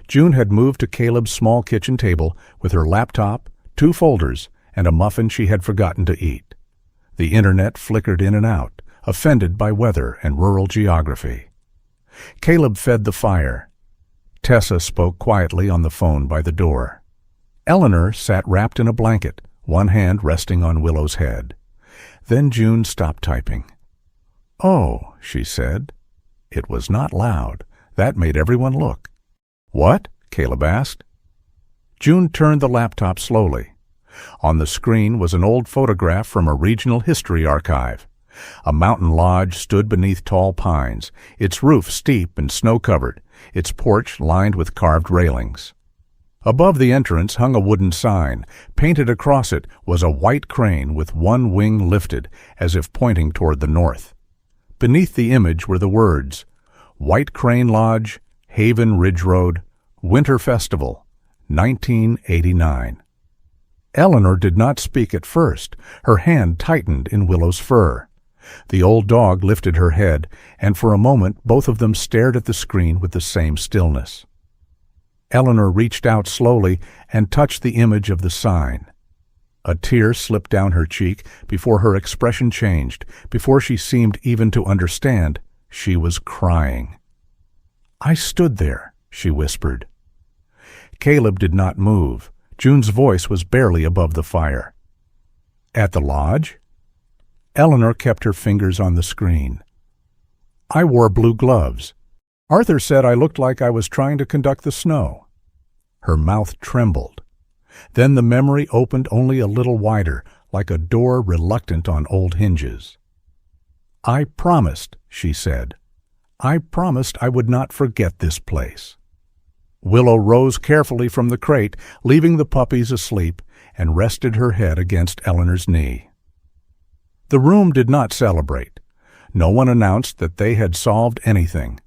June had moved to Caleb's small kitchen table with her laptop, 2 folders, and a muffin she had forgotten to eat. The internet flickered in and out, offended by weather and rural geography. Caleb fed the fire. Tessa spoke quietly on the phone by the door. Eleanor sat wrapped in a blanket, one hand resting on Willow's head. Then June stopped typing. "Oh," she said. It was not loud. That made everyone look. "What?" Caleb asked. June turned the laptop slowly. On the screen was an old photograph from a regional history archive. A mountain lodge stood beneath tall pines, its roof steep and snow-covered, its porch lined with carved railings. Above the entrance hung a wooden sign. Painted across it was a white crane with one wing lifted, as if pointing toward the north. Beneath the image were the words, "White Crane Lodge, Haven Ridge Road, Winter Festival, 1989. Eleanor did not speak at first. Her hand tightened in Willow's fur. The old dog lifted her head, and for a moment both of them stared at the screen with the same stillness. Eleanor reached out slowly and touched the image of the sign. A tear slipped down her cheek before her expression changed, before she seemed even to understand. She was crying. "I stood there," she whispered. Caleb did not move. June's voice was barely above the fire. "At the lodge?" Eleanor kept her fingers on the screen. "I wore blue gloves. Arthur said I looked like I was trying to conduct the snow." Her mouth trembled. Then the memory opened only a little wider, like a door reluctant on old hinges. "I promised," she said. "I promised I would not forget this place." Willow rose carefully from the crate, leaving the puppies asleep, and rested her head against Eleanor's knee. The room did not celebrate. No one announced that they had solved anything.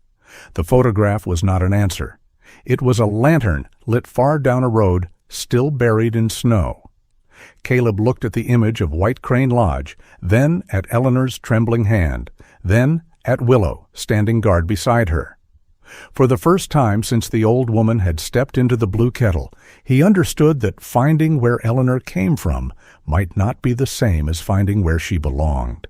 The photograph was not an answer. It was a lantern lit far down a road, still buried in snow. Caleb looked at the image of White Crane Lodge, then at Eleanor's trembling hand, then at Willow, standing guard beside her. For the first time since the old woman had stepped into the blue kettle, he understood that finding where Eleanor came from might not be the same as finding where she belonged.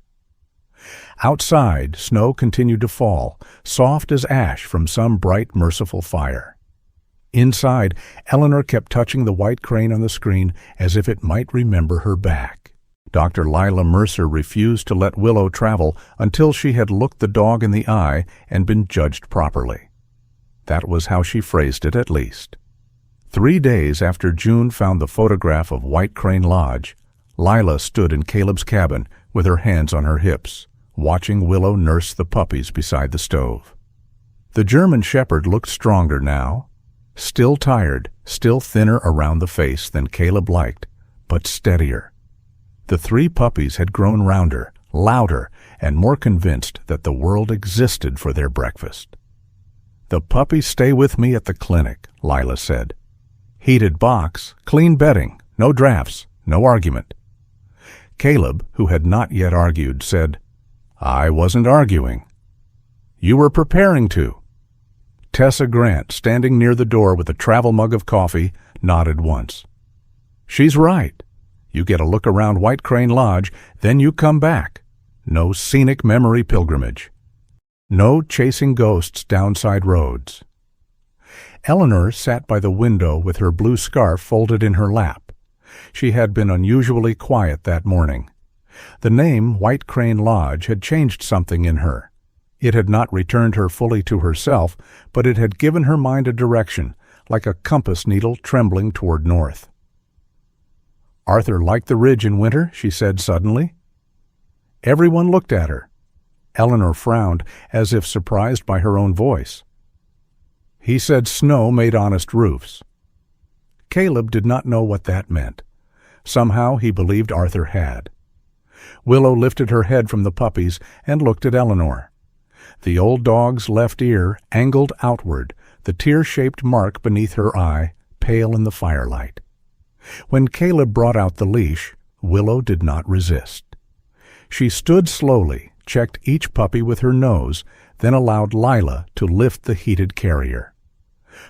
Outside, snow continued to fall, soft as ash from some bright, merciful fire. Inside, Eleanor kept touching the white crane on the screen as if it might remember her back. Dr. Lila Mercer refused to let Willow travel until she had looked the dog in the eye and been judged properly. That was how she phrased it, at least. 3 days after June found the photograph of White Crane Lodge, Lila stood in Caleb's cabin with her hands on her hips, watching Willow nurse the puppies beside the stove. The German shepherd looked stronger now, still tired, still thinner around the face than Caleb liked, but steadier. The 3 puppies had grown rounder, louder, and more convinced that the world existed for their breakfast. "The puppies stay with me at the clinic," Lila said. "Heated box, clean bedding, no drafts, no argument." Caleb, who had not yet argued, said, "I wasn't arguing." "You were preparing to." Tessa Grant, standing near the door with a travel mug of coffee, nodded once. "She's right. You get a look around White Crane Lodge, then you come back. No scenic memory pilgrimage. No chasing ghosts down side roads. Eleanor sat by the window with her blue scarf folded in her lap. She had been unusually quiet that morning. The name White Crane Lodge had changed something in her. It had not returned her fully to herself, but it had given her mind a direction, like a compass needle trembling toward north. "Arthur liked the ridge in winter," she said suddenly. Everyone looked at her. Eleanor frowned, as if surprised by her own voice. "He said snow made honest roofs." Caleb did not know what that meant. Somehow he believed Arthur had. Willow lifted her head from the puppies and looked at Eleanor. The old dog's left ear angled outward, the tear-shaped mark beneath her eye pale in the firelight. When Caleb brought out the leash, Willow did not resist. She stood slowly, checked each puppy with her nose, then allowed Lila to lift the heated carrier.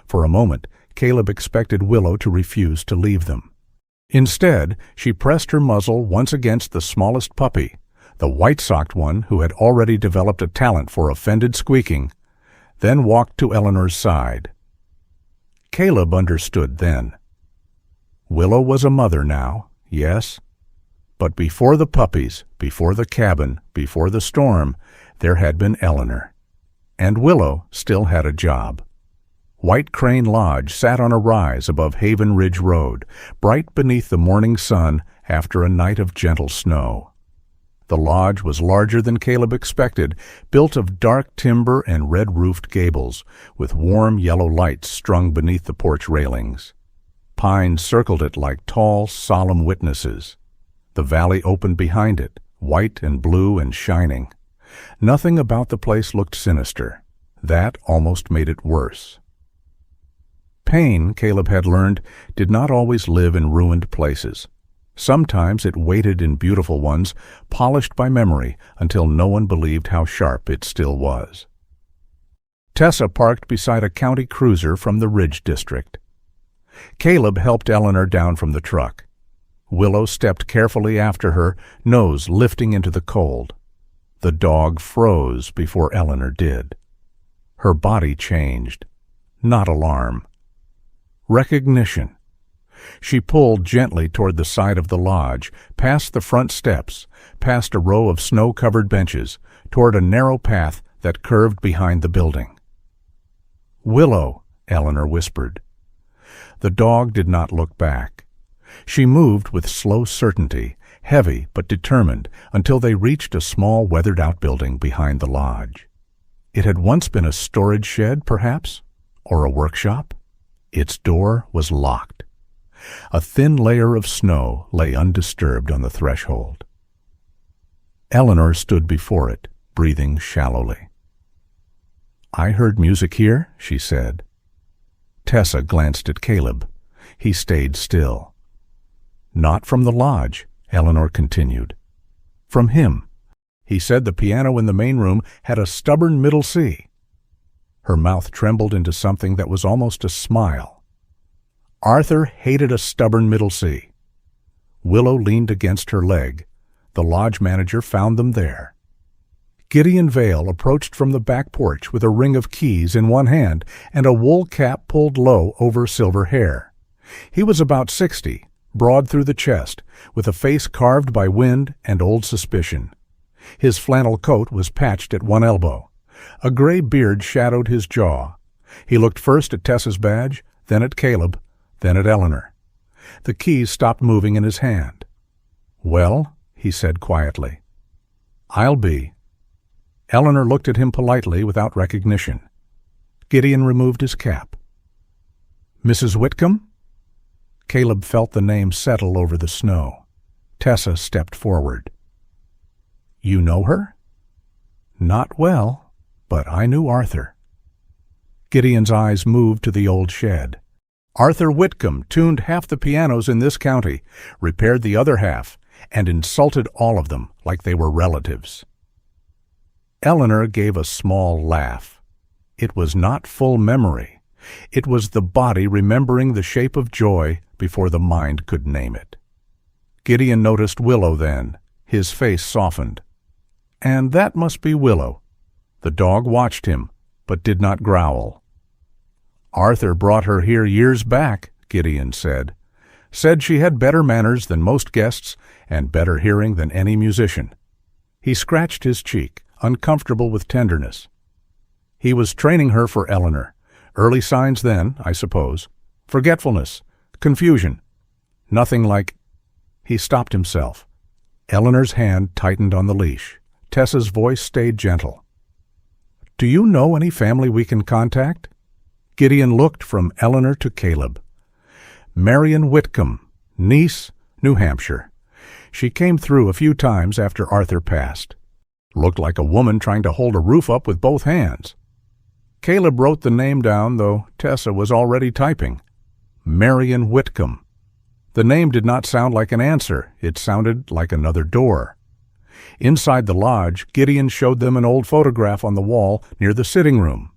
For a moment, Caleb expected Willow to refuse to leave them. Instead, she pressed her muzzle once against the smallest puppy, the white-socked one who had already developed a talent for offended squeaking, then walked to Eleanor's side. Caleb understood then. Willow was a mother now, yes, but before the puppies, before the cabin, before the storm, there had been Eleanor. And Willow still had a job. White Crane Lodge sat on a rise above Haven Ridge Road, bright beneath the morning sun after a night of gentle snow. The lodge was larger than Caleb expected, built of dark timber and red-roofed gables, with warm yellow lights strung beneath the porch railings. Pines circled it like tall, solemn witnesses. The valley opened behind it, white and blue and shining. Nothing about the place looked sinister. That almost made it worse. Pain, Caleb had learned, did not always live in ruined places. Sometimes it waited in beautiful ones, polished by memory until no one believed how sharp it still was. Tessa parked beside a county cruiser from the Ridge District. Caleb helped Eleanor down from the truck. Willow stepped carefully after her, nose lifting into the cold. The dog froze before Eleanor did. Her body changed. Not alarm. Recognition. She pulled gently toward the side of the lodge, past the front steps, past a row of snow-covered benches, toward a narrow path that curved behind the building. "Willow," Eleanor whispered. The dog did not look back. She moved with slow certainty, heavy but determined, until they reached a small weathered-out building behind the lodge. It had once been a storage shed, perhaps, or a workshop. Its door was locked. A thin layer of snow lay undisturbed on the threshold. Eleanor stood before it, breathing shallowly. "I heard music here," she said. Tessa glanced at Caleb. He stayed still. "Not from the lodge," Eleanor continued. "From him. He said the piano in the main room had a stubborn middle C." Her mouth trembled into something that was almost a smile. Arthur hated a stubborn middle C. Willow leaned against her leg. The lodge manager found them there. Gideon Vale approached from the back porch with a ring of keys in one hand and a wool cap pulled low over silver hair. He was about 60, broad through the chest, with a face carved by wind and old suspicion. His flannel coat was patched at one elbow. A gray beard shadowed his jaw. He looked first at Tessa's badge, then at Caleb, then at Eleanor. The keys stopped moving in his hand. "Well," he said quietly. "I'll be." Eleanor looked at him politely without recognition. Gideon removed his cap. "Mrs. Whitcomb?" Caleb felt the name settle over the snow. Tessa stepped forward. "You know her?" "Not well. But I knew Arthur." Gideon's eyes moved to the old shed. Arthur Whitcomb tuned half the pianos in this county, repaired the other half, and insulted all of them like they were relatives. Eleanor gave a small laugh. It was not full memory. It was the body remembering the shape of joy before the mind could name it. Gideon noticed Willow then. His face softened. And that must be Willow. The dog watched him, but did not growl. "Arthur brought her here years back," Gideon said. "Said she had better manners than most guests and better hearing than any musician." He scratched his cheek, uncomfortable with tenderness. "He was training her for Eleanor. Early signs then, I suppose. Forgetfulness, confusion. Nothing like—" He stopped himself. Eleanor's hand tightened on the leash. Tessa's voice stayed gentle. "Do you know any family we can contact?" Gideon looked from Eleanor to Caleb. "Marion Whitcomb, Nice, New Hampshire. She came through a few times after Arthur passed. Looked like a woman trying to hold a roof up with both hands." Caleb wrote the name down, though Tessa was already typing. Marion Whitcomb. The name did not sound like an answer. It sounded like another door. Inside the lodge, Gideon showed them an old photograph on the wall near the sitting room.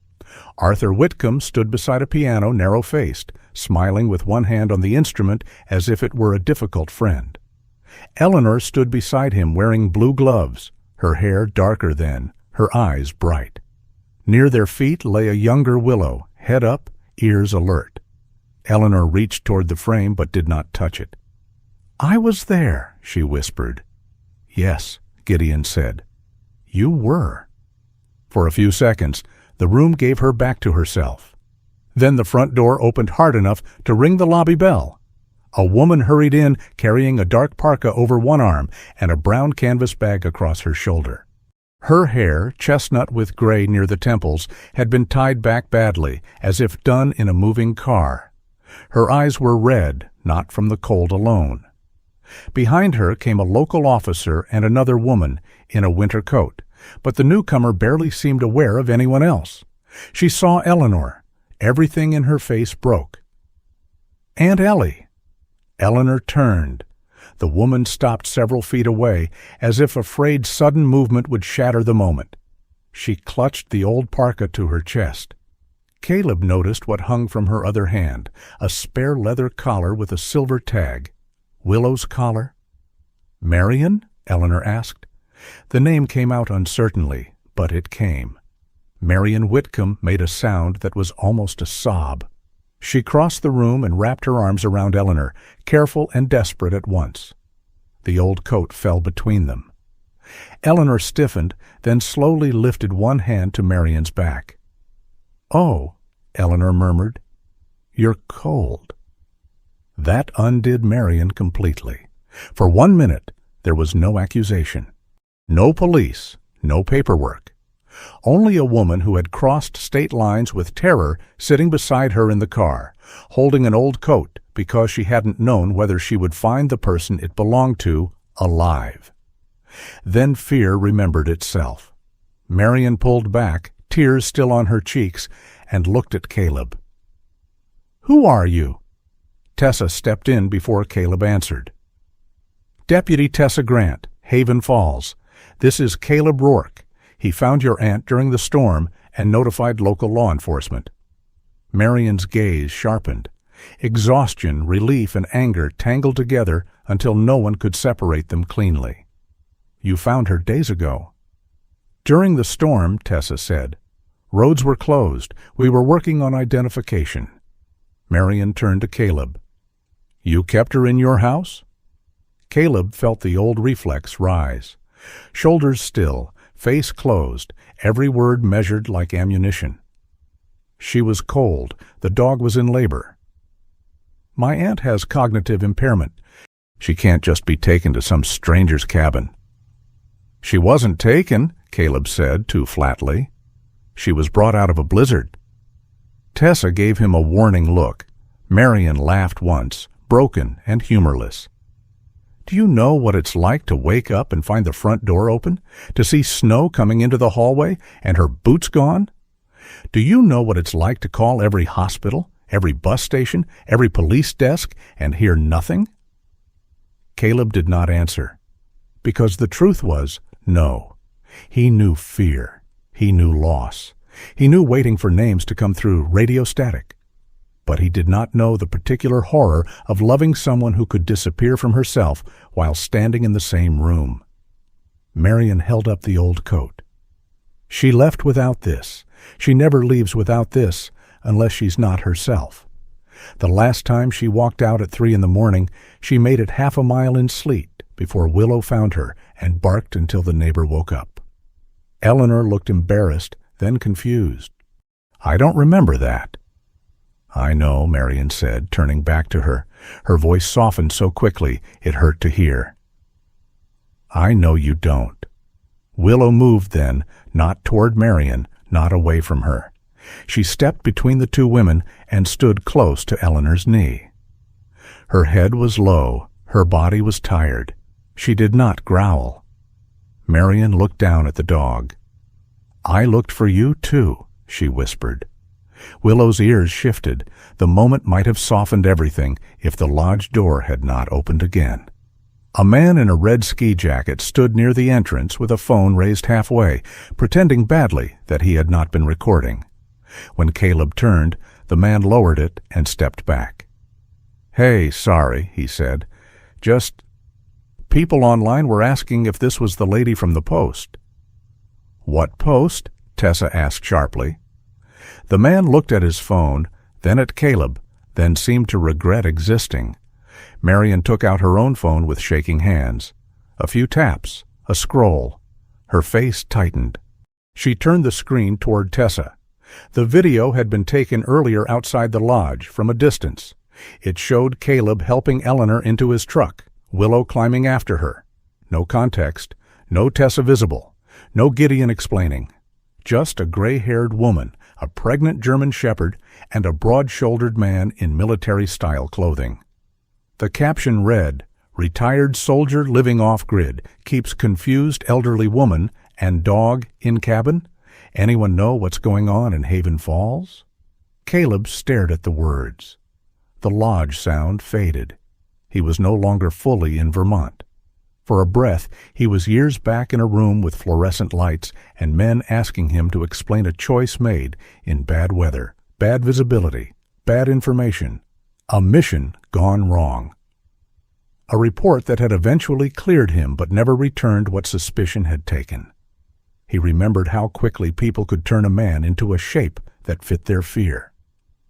Arthur Whitcomb stood beside a piano, narrow-faced, smiling with one hand on the instrument as if it were a difficult friend. Eleanor stood beside him wearing blue gloves, her hair darker then, her eyes bright. Near their feet lay a younger Willow, head up, ears alert. Eleanor reached toward the frame but did not touch it. "I was there," she whispered. "Yes," Gideon said. "You were." For a few seconds, the room gave her back to herself. Then the front door opened hard enough to ring the lobby bell. A woman hurried in, carrying a dark parka over one arm and a brown canvas bag across her shoulder. Her hair, chestnut with gray near the temples, had been tied back badly, as if done in a moving car. Her eyes were red, not from the cold alone. Behind her came a local officer and another woman in a winter coat, but the newcomer barely seemed aware of anyone else. She saw Eleanor. Everything in her face broke. "Aunt Ellie." Eleanor turned. The woman stopped several feet away, as if afraid sudden movement would shatter the moment. She clutched the old parka to her chest. Caleb noticed what hung from her other hand, a spare leather collar with a silver tag. Willow's collar? "Marion?" Eleanor asked. The name came out uncertainly, but it came. Marion Whitcomb made a sound that was almost a sob. She crossed the room and wrapped her arms around Eleanor, careful and desperate at once. The old coat fell between them. Eleanor stiffened, then slowly lifted one hand to Marion's back. "Oh," Eleanor murmured, "you're cold." That undid Marion completely. For 1 minute, there was no accusation. No police, no paperwork. Only a woman who had crossed state lines with terror sitting beside her in the car, holding an old coat because she hadn't known whether she would find the person it belonged to alive. Then fear remembered itself. Marion pulled back, tears still on her cheeks, and looked at Caleb. "Who are you?" Tessa stepped in before Caleb answered. "Deputy Tessa Grant, Haven Falls. This is Caleb Rourke. He found your aunt during the storm and notified local law enforcement." Marion's gaze sharpened. Exhaustion, relief, and anger tangled together until no one could separate them cleanly. "You found her days ago." "During the storm," Tessa said. "Roads were closed. We were working on identification." Marion turned to Caleb. "You kept her in your house?" Caleb felt the old reflex rise. Shoulders still, face closed, every word measured like ammunition. "She was cold. The dog was in labor." "My aunt has cognitive impairment. She can't just be taken to some stranger's cabin." "She wasn't taken," Caleb said too flatly. "She was brought out of a blizzard." Tessa gave him a warning look. Marion laughed once, broken and humorless. "Do you know what it's like to wake up and find the front door open? To see snow coming into the hallway and her boots gone? Do you know what it's like to call every hospital, every bus station, every police desk, and hear nothing?" Caleb did not answer, because the truth was no. He knew fear. He knew loss. He knew waiting for names to come through radio static. But he did not know the particular horror of loving someone who could disappear from herself while standing in the same room. Marion held up the old coat. "She left without this. She never leaves without this. unless she's not herself. The last time she walked out at 3 a.m, she made it half a mile in sleet before Willow found her and barked until the neighbor woke up. Eleanor looked embarrassed, then confused. "I don't remember that." "I know," Marion said, turning back to her. Her voice softened so quickly it hurt to hear. "I know you don't." Willow moved then, not toward Marion, not away from her. She stepped between the two women and stood close to Eleanor's knee. Her head was low, her body was tired. She did not growl. Marion looked down at the dog. "I looked for you, too," she whispered. Willow's ears shifted. The moment might have softened everything if the lodge door had not opened again. A man in a red ski jacket stood near the entrance with a phone raised halfway, pretending badly that he had not been recording. When Caleb turned, the man lowered it and stepped back. "Hey, sorry," he said. "Just... people online were asking if this was the lady from the Post." "What Post?" Tessa asked sharply. The man looked at his phone, then at Caleb, then seemed to regret existing. Marion took out her own phone with shaking hands. A few taps, a scroll. Her face tightened. She turned the screen toward Tessa. The video had been taken earlier outside the lodge, from a distance. It showed Caleb helping Eleanor into his truck, Willow climbing after her. No context, no Tessa visible, no Gideon explaining. Just a gray-haired woman, a pregnant German shepherd, and a broad-shouldered man in military-style clothing. The caption read, "Retired soldier living off-grid keeps confused elderly woman and dog in cabin. Anyone know what's going on in Haven Falls?" Caleb stared at the words. The lodge sound faded. He was no longer fully in Vermont. For a breath, he was years back in a room with fluorescent lights and men asking him to explain a choice made in bad weather, bad visibility, bad information, a mission gone wrong. A report that had eventually cleared him but never returned what suspicion had taken. He remembered how quickly people could turn a man into a shape that fit their fear.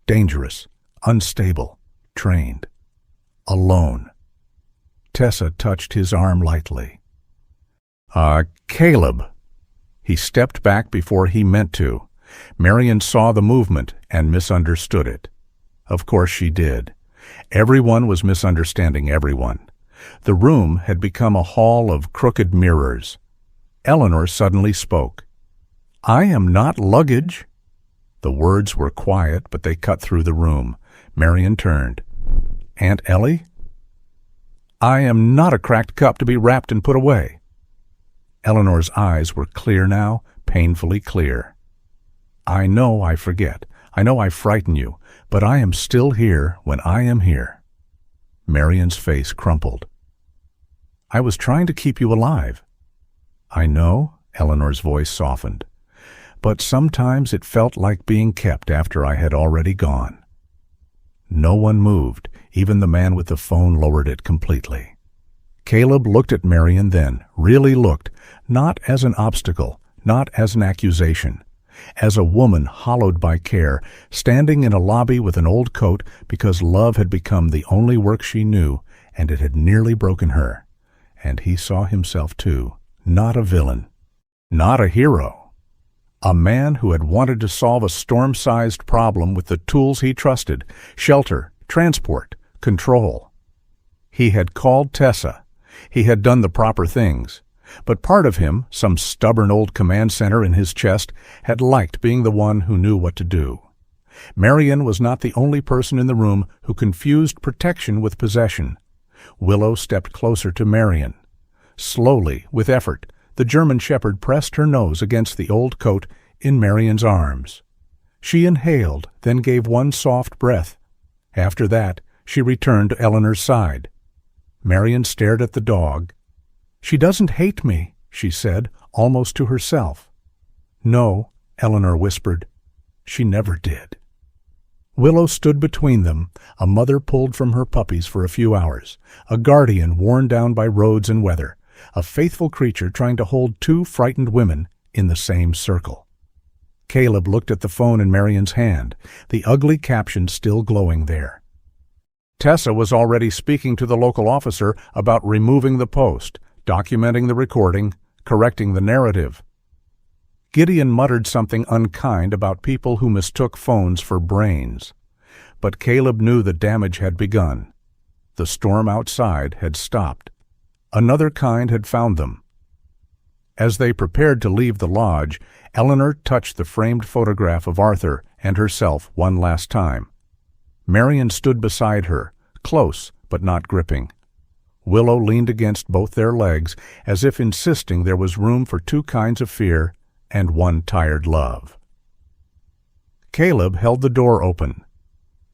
Dangerous, unstable, trained, alone. Tessa touched his arm lightly. Caleb." He stepped back before he meant to. Marion saw the movement and misunderstood it. Of course she did. Everyone was misunderstanding everyone. The room had become a hall of crooked mirrors. Eleanor suddenly spoke. "I am not luggage." The words were quiet, but they cut through the room. Marion turned. "Aunt Ellie?" "I am not a cracked cup to be wrapped and put away." Eleanor's eyes were clear now, painfully clear. "I know I forget. I know I frighten you, but I am still here when I am here." Marion's face crumpled. "I was trying to keep you alive." "I know," Eleanor's voice softened. "But sometimes it felt like being kept after I had already gone." No one moved. Even the man with the phone lowered it completely. Caleb looked at Marion then, really looked, not as an obstacle, not as an accusation, as a woman hollowed by care, standing in a lobby with an old coat because love had become the only work she knew, and it had nearly broken her. And he saw himself too, not a villain, not a hero. A man who had wanted to solve a storm-sized problem with the tools he trusted, shelter, transport, control. He had called Tessa. He had done the proper things. But part of him, some stubborn old command center in his chest, had liked being the one who knew what to do. Marion was not the only person in the room who confused protection with possession. Willow stepped closer to Marion. Slowly, with effort, the German shepherd pressed her nose against the old coat in Marion's arms. She inhaled, then gave one soft breath. After that, she returned to Eleanor's side. Marion stared at the dog. "She doesn't hate me," she said, almost to herself. "No," Eleanor whispered. "She never did." Willow stood between them, a mother pulled from her puppies for a few hours, a guardian worn down by roads and weather, a faithful creature trying to hold two frightened women in the same circle. Caleb looked at the phone in Marion's hand, the ugly caption still glowing there. Tessa was already speaking to the local officer about removing the post, documenting the recording, correcting the narrative. Gideon muttered something unkind about people who mistook phones for brains. But Caleb knew the damage had begun. The storm outside had stopped. Another kind had found them. As they prepared to leave the lodge, Eleanor touched the framed photograph of Arthur and herself one last time. Marion stood beside her, close but not gripping. Willow leaned against both their legs, as if insisting there was room for two kinds of fear and one tired love. Caleb held the door open.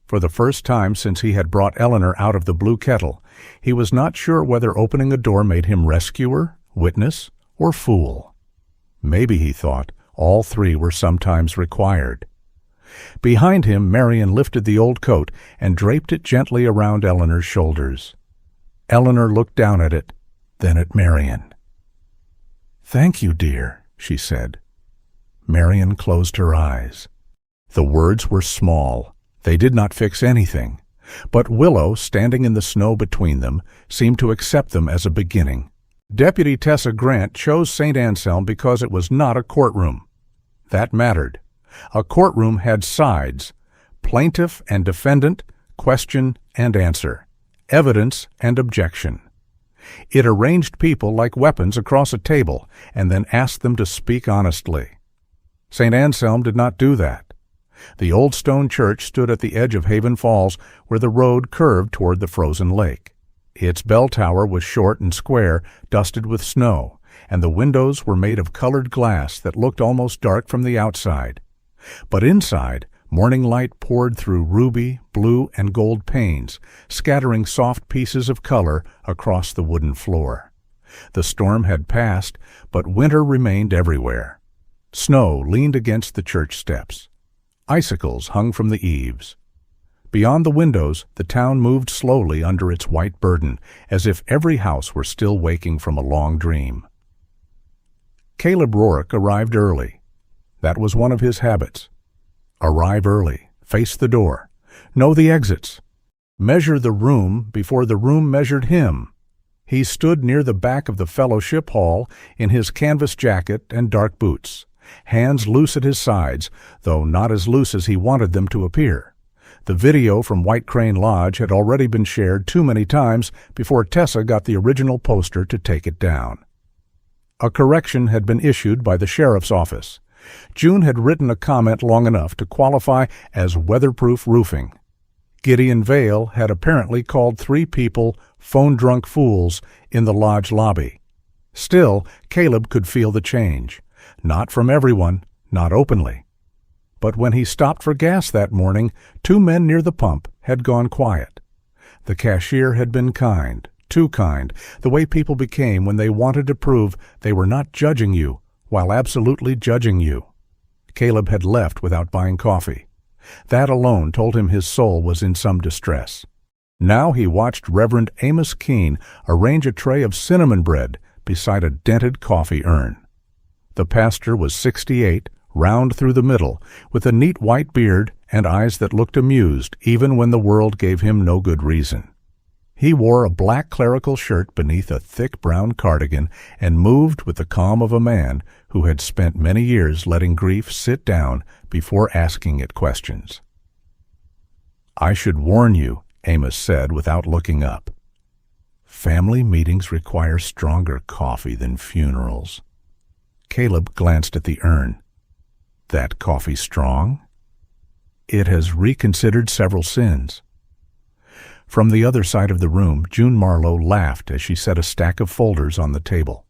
For the first time since he had brought Eleanor out of the blue kettle, he was not sure whether opening a door made him rescuer, witness, or fool. Maybe, he thought, all three were sometimes required. Behind him, Marion lifted the old coat and draped it gently around Eleanor's shoulders. Eleanor looked down at it, then at Marion. "Thank you, dear," she said. Marion closed her eyes. The words were small. They did not fix anything. But Willow, standing in the snow between them, seemed to accept them as a beginning. Deputy Tessa Grant chose St. Anselm because it was not a courtroom. That mattered. A courtroom had sides: plaintiff and defendant, question and answer, evidence and objection. It arranged people like weapons across a table and then asked them to speak honestly. St. Anselm did not do that. The old stone church stood at the edge of Haven Falls, where the road curved toward the frozen lake. Its bell tower was short and square, dusted with snow, and the windows were made of colored glass that looked almost dark from the outside. But inside, morning light poured through ruby, blue, and gold panes, scattering soft pieces of color across the wooden floor. The storm had passed, but winter remained everywhere. Snow leaned against the church steps. Icicles hung from the eaves. Beyond the windows, the town moved slowly under its white burden, as if every house were still waking from a long dream. Caleb Rourke arrived early. That was one of his habits. Arrive early, face the door, know the exits, measure the room before the room measured him. He stood near the back of the fellowship hall in his canvas jacket and dark boots, hands loose at his sides, though not as loose as he wanted them to appear. The video from White Crane Lodge had already been shared too many times before Tessa got the original poster to take it down. A correction had been issued by the sheriff's office. June had written a comment long enough to qualify as weatherproof roofing. Gideon Vale had apparently called 3 people phone-drunk fools in the lodge lobby. Still, Caleb could feel the change. Not from everyone, not openly. But when he stopped for gas that morning, 2 men near the pump had gone quiet. The cashier had been kind, too kind, the way people became when they wanted to prove they were not judging you while absolutely judging you. Caleb had left without buying coffee. That alone told him his soul was in some distress. Now he watched Reverend Amos Keene arrange a tray of cinnamon bread beside a dented coffee urn. The pastor was 68, round through the middle, with a neat white beard and eyes that looked amused even when the world gave him no good reason. He wore a black clerical shirt beneath a thick brown cardigan and moved with the calm of a man who had spent many years letting grief sit down before asking it questions. "I should warn you," Amos said without looking up. "Family meetings require stronger coffee than funerals." Caleb glanced at the urn. "That coffee strong?" "It has reconsidered several sins." From the other side of the room, June Marlowe laughed as she set a stack of folders on the table.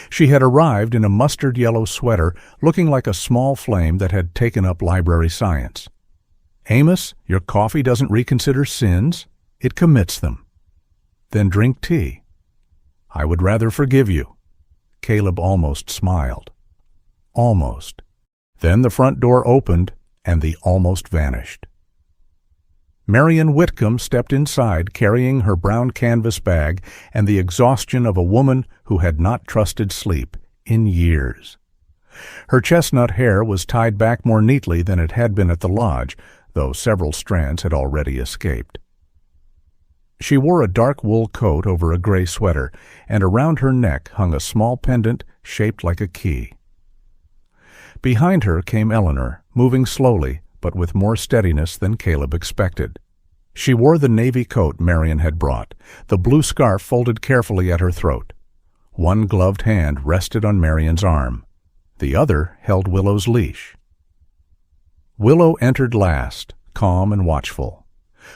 She had arrived in a mustard-yellow sweater, looking like a small flame that had taken up library science. "Amos, your coffee doesn't reconsider sins. It commits them." "Then drink tea." "I would rather forgive you." Caleb almost smiled. Almost. Then the front door opened, and the almost vanished. Marion Whitcomb stepped inside carrying her brown canvas bag and the exhaustion of a woman who had not trusted sleep in years. Her chestnut hair was tied back more neatly than it had been at the lodge, though several strands had already escaped. She wore a dark wool coat over a gray sweater, and around her neck hung a small pendant shaped like a key. Behind her came Eleanor, moving slowly, but with more steadiness than Caleb expected. She wore the navy coat Marion had brought, the blue scarf folded carefully at her throat. One gloved hand rested on Marion's arm. The other held Willow's leash. Willow entered last, calm and watchful.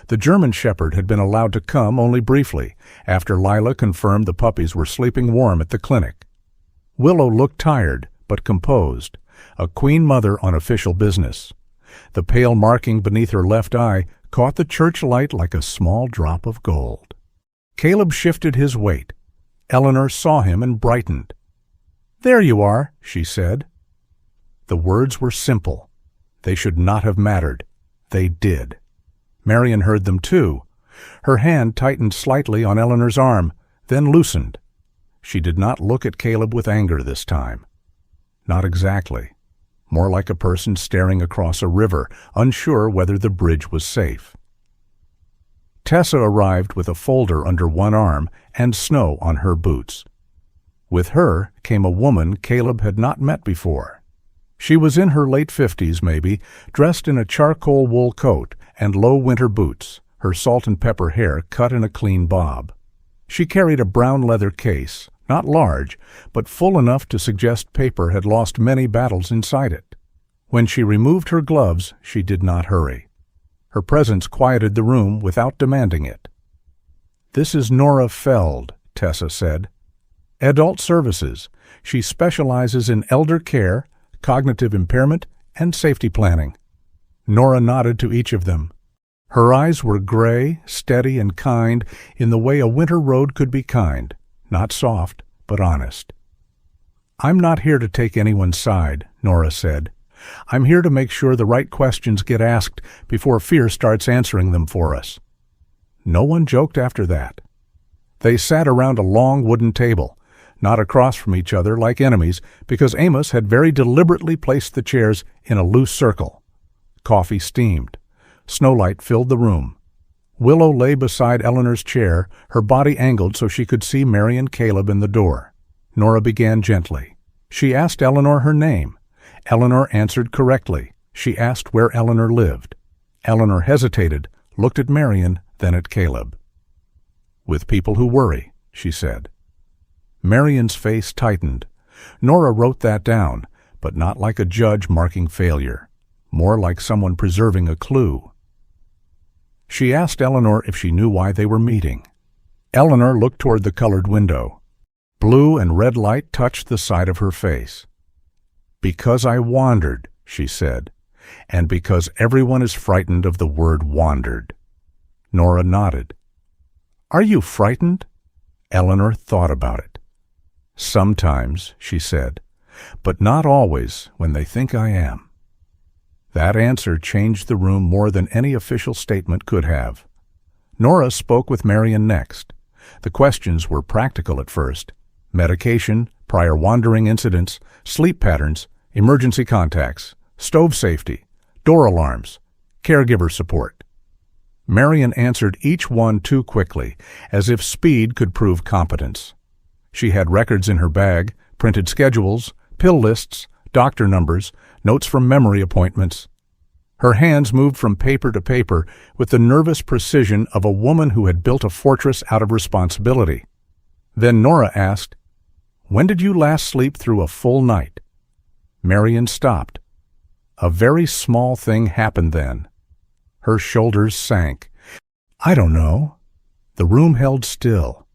The German shepherd had been allowed to come only briefly, after Lila confirmed the puppies were sleeping warm at the clinic. Willow looked tired, but composed, a queen mother on official business. The pale marking beneath her left eye caught the church light like a small drop of gold. Caleb shifted his weight. Eleanor saw him and brightened. "There you are," she said. The words were simple. They should not have mattered. They did. Marion heard them too. Her hand tightened slightly on Eleanor's arm, then loosened. She did not look at Caleb with anger this time. Not exactly. More like a person staring across a river, unsure whether the bridge was safe. Tessa arrived with a folder under one arm and snow on her boots. With her came a woman Caleb had not met before. She was in her late 50s, maybe, dressed in a charcoal wool coat and low winter boots, her salt and pepper hair cut in a clean bob. She carried a brown leather case, not large, but full enough to suggest paper had lost many battles inside it. When she removed her gloves, she did not hurry. Her presence quieted the room without demanding it. "This is Nora Feld," Tessa said. "Adult Services. She specializes in elder care, cognitive impairment, and safety planning." Nora nodded to each of them. Her eyes were gray, steady, and kind in the way a winter road could be kind, not soft, but honest. "I'm not here to take anyone's side," Nora said. "I'm here to make sure the right questions get asked before fear starts answering them for us." No one joked after that. They sat around a long wooden table, not across from each other like enemies, because Amos had very deliberately placed the chairs in a loose circle. Coffee steamed. Snowlight filled the room. Willow lay beside Eleanor's chair, her body angled so she could see Mary and Caleb in the door. Nora began gently. She asked Eleanor her name. Eleanor answered correctly. She asked where Eleanor lived. Eleanor hesitated, looked at Marion, then at Caleb. "With people who worry," she said. Marion's face tightened. Nora wrote that down, but not like a judge marking failure, more like someone preserving a clue. She asked Eleanor if she knew why they were meeting. Eleanor looked toward the colored window. Blue and red light touched the side of her face. "Because I wandered," she said, "and because everyone is frightened of the word wandered." Nora nodded. "Are you frightened?" Eleanor thought about it. "Sometimes," she said, "but not always when they think I am." That answer changed the room more than any official statement could have. Nora spoke with Marion next. The questions were practical at first. Medication, prior wandering incidents, sleep patterns, emergency contacts, stove safety, door alarms, caregiver support. Marion answered each one too quickly, as if speed could prove competence. She had records in her bag, printed schedules, pill lists, doctor numbers, notes from memory appointments. Her hands moved from paper to paper with the nervous precision of a woman who had built a fortress out of responsibility. Then Nora asked, "When did you last sleep through a full night?" Marion stopped. A very small thing happened then. Her shoulders sank. "I don't know." The room held still.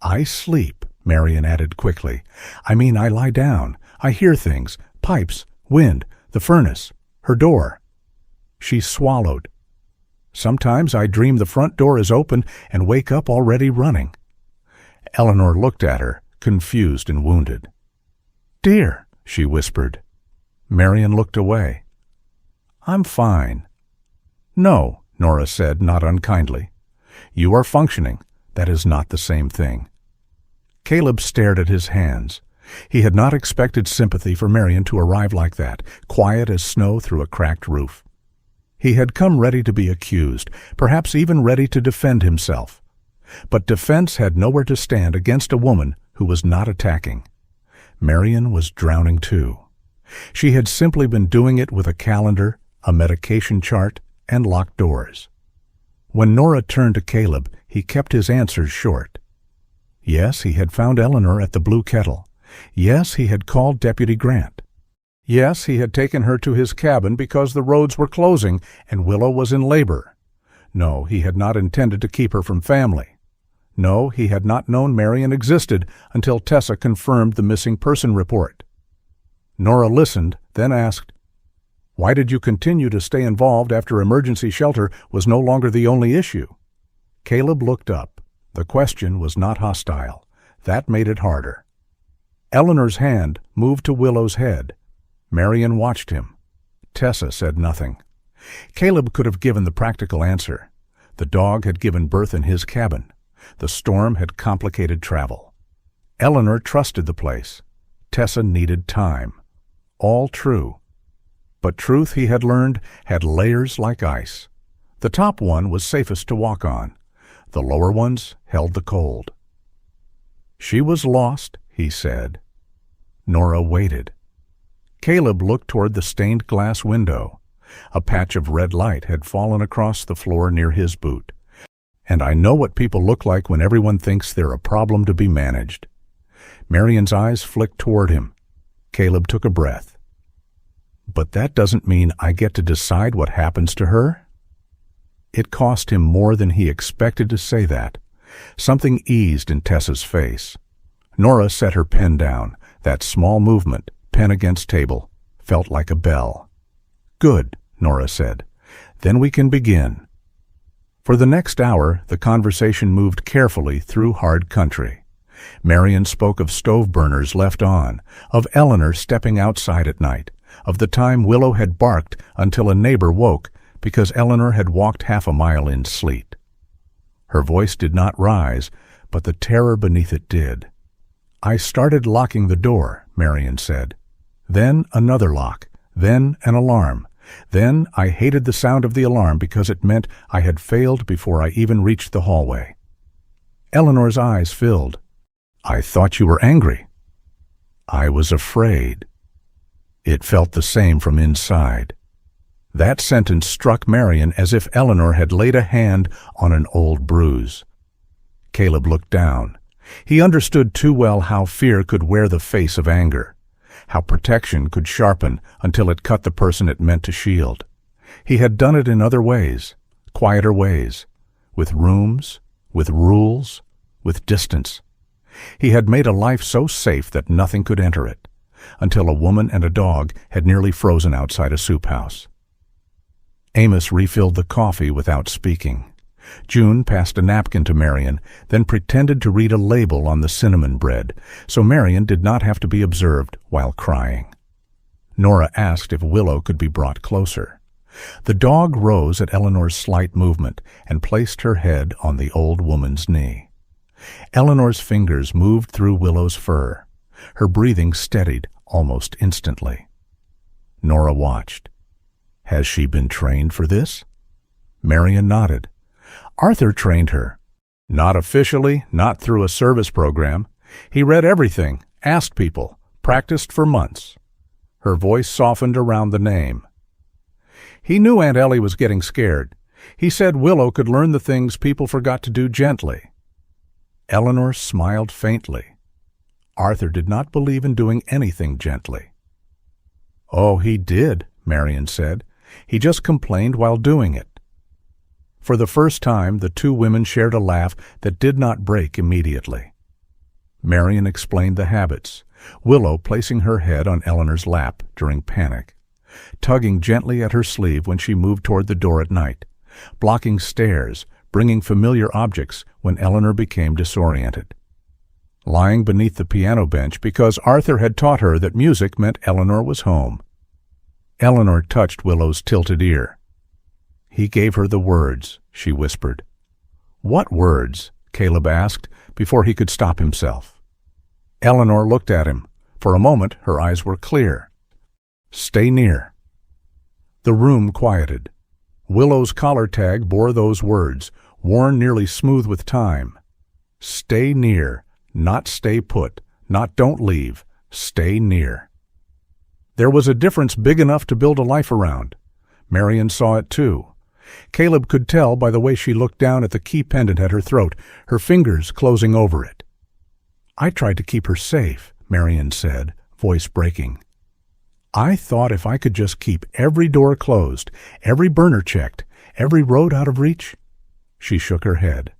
"I sleep," Marion added quickly. "I mean, I lie down. I hear things, pipes, wind, the furnace, her door." She swallowed. "Sometimes I dream the front door is open and wake up already running." Eleanor looked at her, confused and wounded. "Dear," she whispered. Marion looked away. "I'm fine." "No," Nora said, not unkindly. "You are functioning. That is not the same thing." Caleb stared at his hands. He had not expected sympathy for Marion to arrive like that, quiet as snow through a cracked roof. He had come ready to be accused, perhaps even ready to defend himself. But defense had nowhere to stand against a woman who was not attacking. Marion was drowning too. She had simply been doing it with a calendar, a medication chart, and locked doors. When Nora turned to Caleb, he kept his answers short. Yes, he had found Eleanor at the Blue Kettle. Yes, he had called Deputy Grant. Yes, he had taken her to his cabin because the roads were closing and Willow was in labor. No, he had not intended to keep her from family. No, he had not known Marion existed until Tessa confirmed the missing person report. Nora listened, then asked, "Why did you continue to stay involved after emergency shelter was no longer the only issue?" Caleb looked up. The question was not hostile. That made it harder. Eleanor's hand moved to Willow's head. Marion watched him. Tessa said nothing. Caleb could have given the practical answer. The dog had given birth in his cabin. The storm had complicated travel. Eleanor trusted the place. Tessa needed time. All true. But truth, he had learned, had layers like ice. The top one was safest to walk on. The lower ones held the cold. "She was lost," he said. Nora waited. Caleb looked toward the stained glass window. A patch of red light had fallen across the floor near his boot. "And I know what people look like when everyone thinks they're a problem to be managed." Marion's eyes flicked toward him. Caleb took a breath. "But that doesn't mean I get to decide what happens to her?" It cost him more than he expected to say that. Something eased in Tessa's face. Nora set her pen down. That small movement, pen against table, felt like a bell. "Good," Nora said. "Then we can begin." For the next hour, the conversation moved carefully through hard country. Marion spoke of stove burners left on, of Eleanor stepping outside at night, of the time Willow had barked until a neighbor woke because Eleanor had walked half a mile in sleet. Her voice did not rise, but the terror beneath it did. "I started locking the door," Marion said. "Then another lock, then an alarm. Then I hated the sound of the alarm because it meant I had failed before I even reached the hallway." Eleanor's eyes filled. "I thought you were angry." "I was afraid." It felt the same from inside. That sentence struck Marion as if Eleanor had laid a hand on an old bruise. Caleb looked down. He understood too well how fear could wear the face of anger, how protection could sharpen until it cut the person it meant to shield. He had done it in other ways, quieter ways, with rooms, with rules, with distance. He had made a life so safe that nothing could enter it, until a woman and a dog had nearly frozen outside a soup house. Amos refilled the coffee without speaking. June passed a napkin to Marion, then pretended to read a label on the cinnamon bread, so Marion did not have to be observed while crying. Nora asked if Willow could be brought closer. The dog rose at Eleanor's slight movement and placed her head on the old woman's knee. Eleanor's fingers moved through Willow's fur. Her breathing steadied almost instantly. Nora watched. "Has she been trained for this?" Marion nodded. "Arthur trained her. Not officially, not through a service program. He read everything, asked people, practiced for months." Her voice softened around the name. "He knew Aunt Ellie was getting scared. He said Willow could learn the things people forgot to do gently." Eleanor smiled faintly. Arthur did not believe in doing anything gently. "Oh, he did," Marion said. "He just complained while doing it." For the first time, the two women shared a laugh that did not break immediately. Marion explained the habits, Willow placing her head on Eleanor's lap during panic, tugging gently at her sleeve when she moved toward the door at night, blocking stairs, bringing familiar objects when Eleanor became disoriented, lying beneath the piano bench because Arthur had taught her that music meant Eleanor was home. Eleanor touched Willow's tilted ear. "He gave her the words," she whispered. "What words?" Caleb asked, before he could stop himself. Eleanor looked at him, For a moment, her eyes were clear. "Stay near." The room quieted. Willow's collar tag bore those words, worn nearly smooth with time. Stay near, not stay put, not don't leave, stay near. There was a difference big enough to build a life around. Marion saw it too. Caleb could tell by the way she looked down at the key pendant at her throat, her fingers closing over it. "I tried to keep her safe," Marion said, voice breaking. "I thought if I could just keep every door closed, every burner checked, every road out of reach." She shook her head.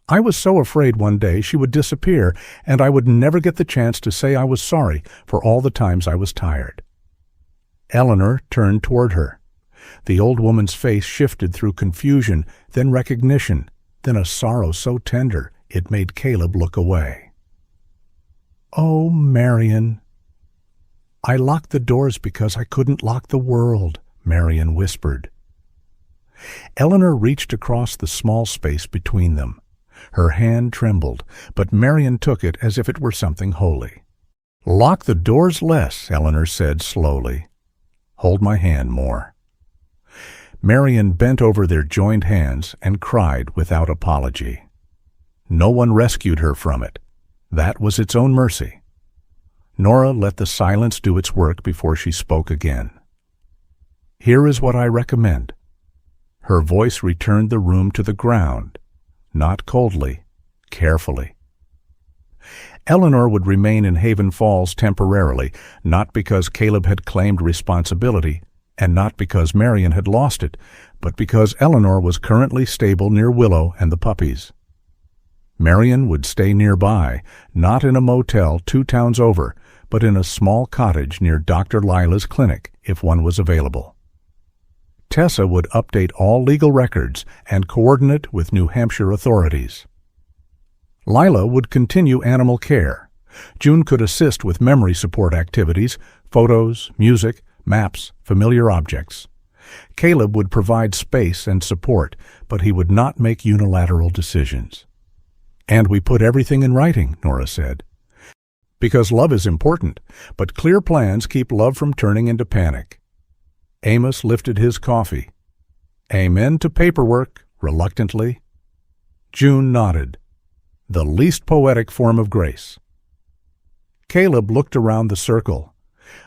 "I was so afraid one day she would disappear, and I would never get the chance to say I was sorry for all the times I was tired." Eleanor turned toward her. The old woman's face shifted through confusion, then recognition, then a sorrow so tender it made Caleb look away. "Oh, Marion." "I locked the doors because I couldn't lock the world," Marion whispered. Eleanor reached across the small space between them. Her hand trembled, but Marion took it as if it were something holy. "Lock the doors less," Eleanor said slowly. "Hold my hand more." Marion bent over their joined hands and cried without apology. No one rescued her from it. That was its own mercy. Nora let the silence do its work before she spoke again. "Here is what I recommend." Her voice returned the room to the ground, not coldly, carefully. Eleanor would remain in Haven Falls temporarily, not because Caleb had claimed responsibility, and not because Marion had lost it, but because Eleanor was currently stable near Willow and the puppies. Marion would stay nearby, not in a motel 2 towns over, but in a small cottage near Dr. Lila's clinic, if one was available. Tessa would update all legal records and coordinate with New Hampshire authorities. Lila would continue animal care. June could assist with memory support activities, photos, music, maps, familiar objects. Caleb would provide space and support, but he would not make unilateral decisions. "And we put everything in writing," Nora said. "Because love is important, but clear plans keep love from turning into panic." Amos lifted his coffee. "Amen to paperwork," reluctantly. June nodded. The least poetic form of grace. Caleb looked around the circle.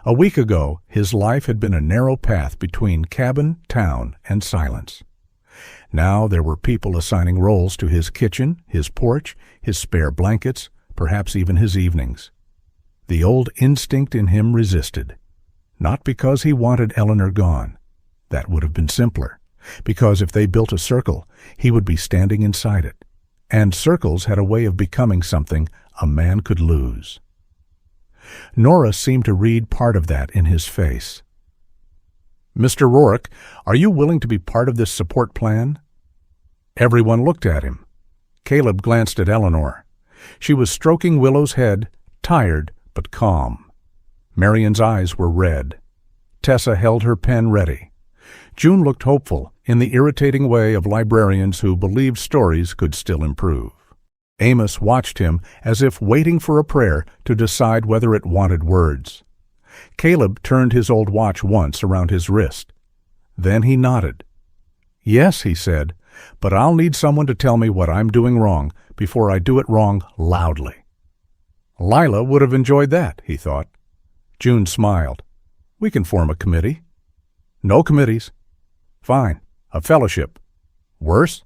A week ago, his life had been a narrow path between cabin, town, and silence. Now there were people assigning roles to his kitchen, his porch, his spare blankets, perhaps even his evenings. The old instinct in him resisted. Not because he wanted Eleanor gone. That would have been simpler. Because if they built a circle, he would be standing inside it. And circles had a way of becoming something a man could lose. Nora seemed to read part of that in his face. "Mr. Rourke, are you willing to be part of this support plan?" Everyone looked at him. Caleb glanced at Eleanor. She was stroking Willow's head, tired but calm. Marion's eyes were red. Tessa held her pen ready. June looked hopeful, in the irritating way of librarians who believed stories could still improve. Amos watched him as if waiting for a prayer to decide whether it wanted words. Caleb turned his old watch once around his wrist. Then he nodded. "Yes," he said, "but I'll need someone to tell me what I'm doing wrong before I do it wrong loudly." Lila would have enjoyed that, he thought. June smiled. "We can form a committee." "No committees." "Fine. A fellowship." "Worse?"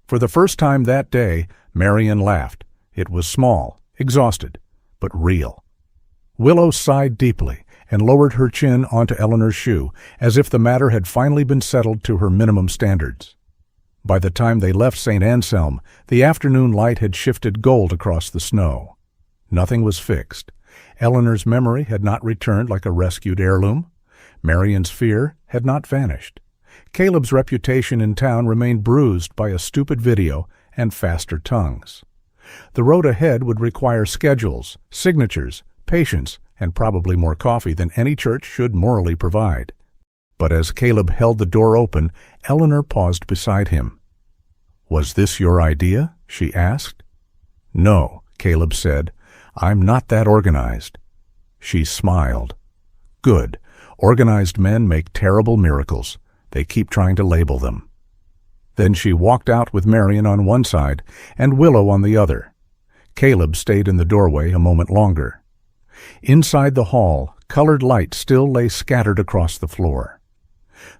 For the first time that day, Marion laughed. It was small, exhausted, but real. Willow sighed deeply and lowered her chin onto Eleanor's shoe, as if the matter had finally been settled to her minimum standards. By the time they left St. Anselm, the afternoon light had shifted gold across the snow. Nothing was fixed. Eleanor's memory had not returned like a rescued heirloom. Marion's fear had not vanished. Caleb's reputation in town remained bruised by a stupid video and faster tongues. The road ahead would require schedules, signatures, patience, and probably more coffee than any church should morally provide. But as Caleb held the door open, Eleanor paused beside him. "Was this your idea?" she asked. "No," Caleb said. "I'm not that organized." She smiled. Good. Organized men make terrible miracles. They keep trying to label them. Then she walked out with Marion on one side and Willow on the other. Caleb stayed in the doorway a moment longer. Inside the hall, colored light still lay scattered across the floor.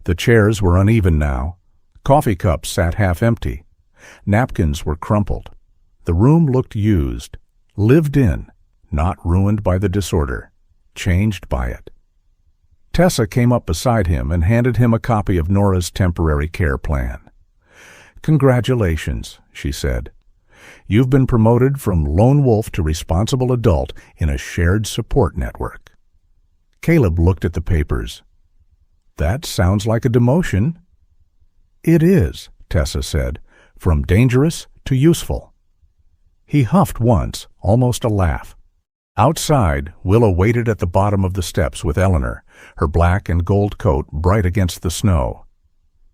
The chairs were uneven now. Coffee cups sat half empty. Napkins were crumpled. The room looked used, lived in, not ruined by the disorder, changed by it. Tessa came up beside him and handed him a copy of Nora's temporary care plan. "Congratulations," she said. "You've been promoted from lone wolf to responsible adult in a shared support network." Caleb looked at the papers. "That sounds like a demotion." "It is," Tessa said, "from dangerous to useful." He huffed once, almost a laugh. Outside, Willow waited at the bottom of the steps with Eleanor, her black and gold coat bright against the snow.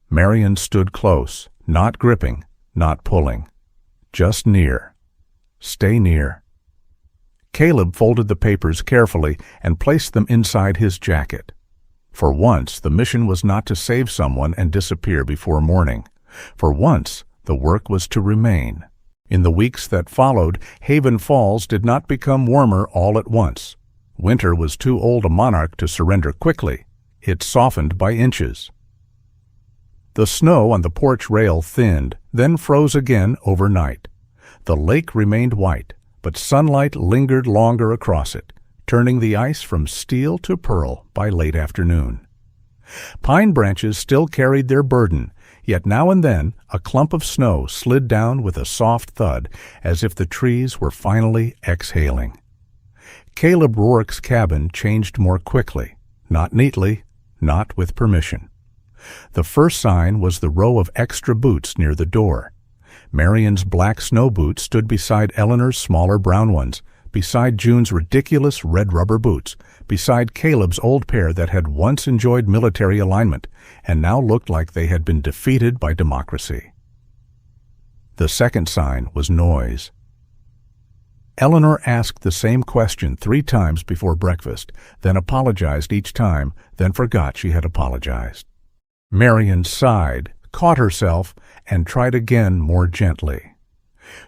Marion stood close, not gripping, not pulling. Just near. Stay near. Caleb folded the papers carefully and placed them inside his jacket. For once, the mission was not to save someone and disappear before morning. For once, the work was to remain. In the weeks that followed, Haven Falls did not become warmer all at once. Winter was too old a monarch to surrender quickly. It softened by inches. The snow on the porch rail thinned, then froze again overnight. The lake remained white, but sunlight lingered longer across it, turning the ice from steel to pearl by late afternoon. Pine branches still carried their burden, yet now and then a clump of snow slid down with a soft thud, as if the trees were finally exhaling. Caleb Rourke's cabin changed more quickly, not neatly, not with permission. The first sign was the row of extra boots near the door. Marion's black snow boots stood beside Eleanor's smaller brown ones, beside June's ridiculous red rubber boots, beside Caleb's old pair that had once enjoyed military alignment and now looked like they had been defeated by democracy. The second sign was noise. Eleanor asked the same question 3 times before breakfast, then apologized each time, then forgot she had apologized. Marion sighed, caught herself, and tried again more gently.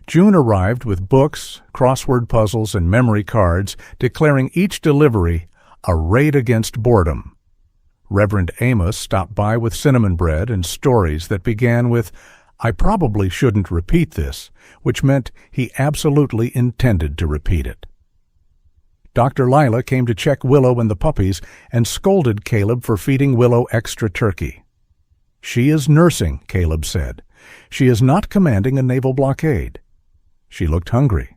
June arrived with books, crossword puzzles, and memory cards, declaring each delivery a raid against boredom. Reverend Amos stopped by with cinnamon bread and stories that began with, "I probably shouldn't repeat this," which meant he absolutely intended to repeat it. Dr. Lila came to check Willow and the puppies and scolded Caleb for feeding Willow extra turkey. "She is nursing," Caleb said. "She is not commanding a naval blockade." She looked hungry.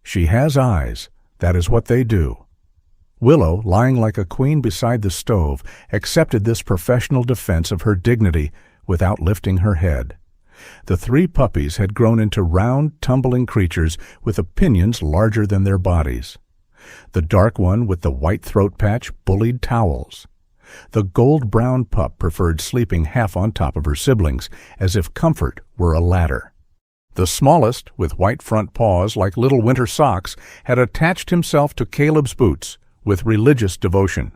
"She has eyes. That is what they do." Willow, lying like a queen beside the stove, accepted this professional defense of her dignity without lifting her head. The 3 puppies had grown into round, tumbling creatures with opinions larger than their bodies. The dark one with the white throat patch bullied towels. The gold-brown pup preferred sleeping half on top of her siblings, as if comfort were a ladder. The smallest, with white front paws like little winter socks, had attached himself to Caleb's boots with religious devotion.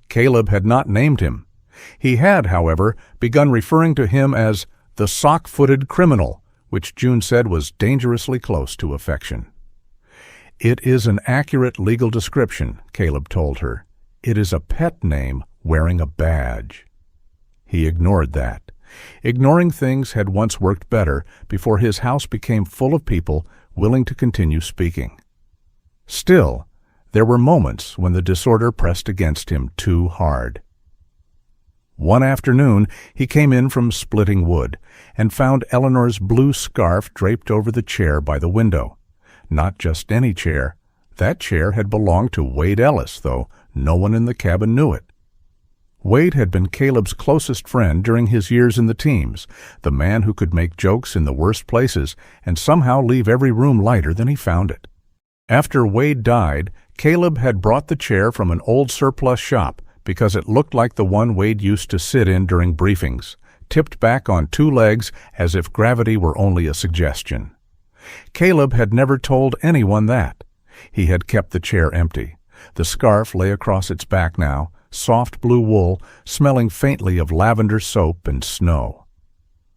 Caleb had not named him. He had, however, begun referring to him as the sock-footed criminal, which June said was dangerously close to affection. "It is an accurate legal description," Caleb told her. "It is a pet name wearing a badge." He ignored that. Ignoring things had once worked better before his house became full of people willing to continue speaking. Still, there were moments when the disorder pressed against him too hard. One afternoon, he came in from splitting wood and found Eleanor's blue scarf draped over the chair by the window. Not just any chair. That chair had belonged to Wade Ellis, though no one in the cabin knew it. Wade had been Caleb's closest friend during his years in the teams, the man who could make jokes in the worst places and somehow leave every room lighter than he found it. After Wade died, Caleb had brought the chair from an old surplus shop because it looked like the one Wade used to sit in during briefings, tipped back on 2 legs as if gravity were only a suggestion. Caleb had never told anyone that. He had kept the chair empty, The scarf lay across its back now, soft blue wool, smelling faintly of lavender soap and snow.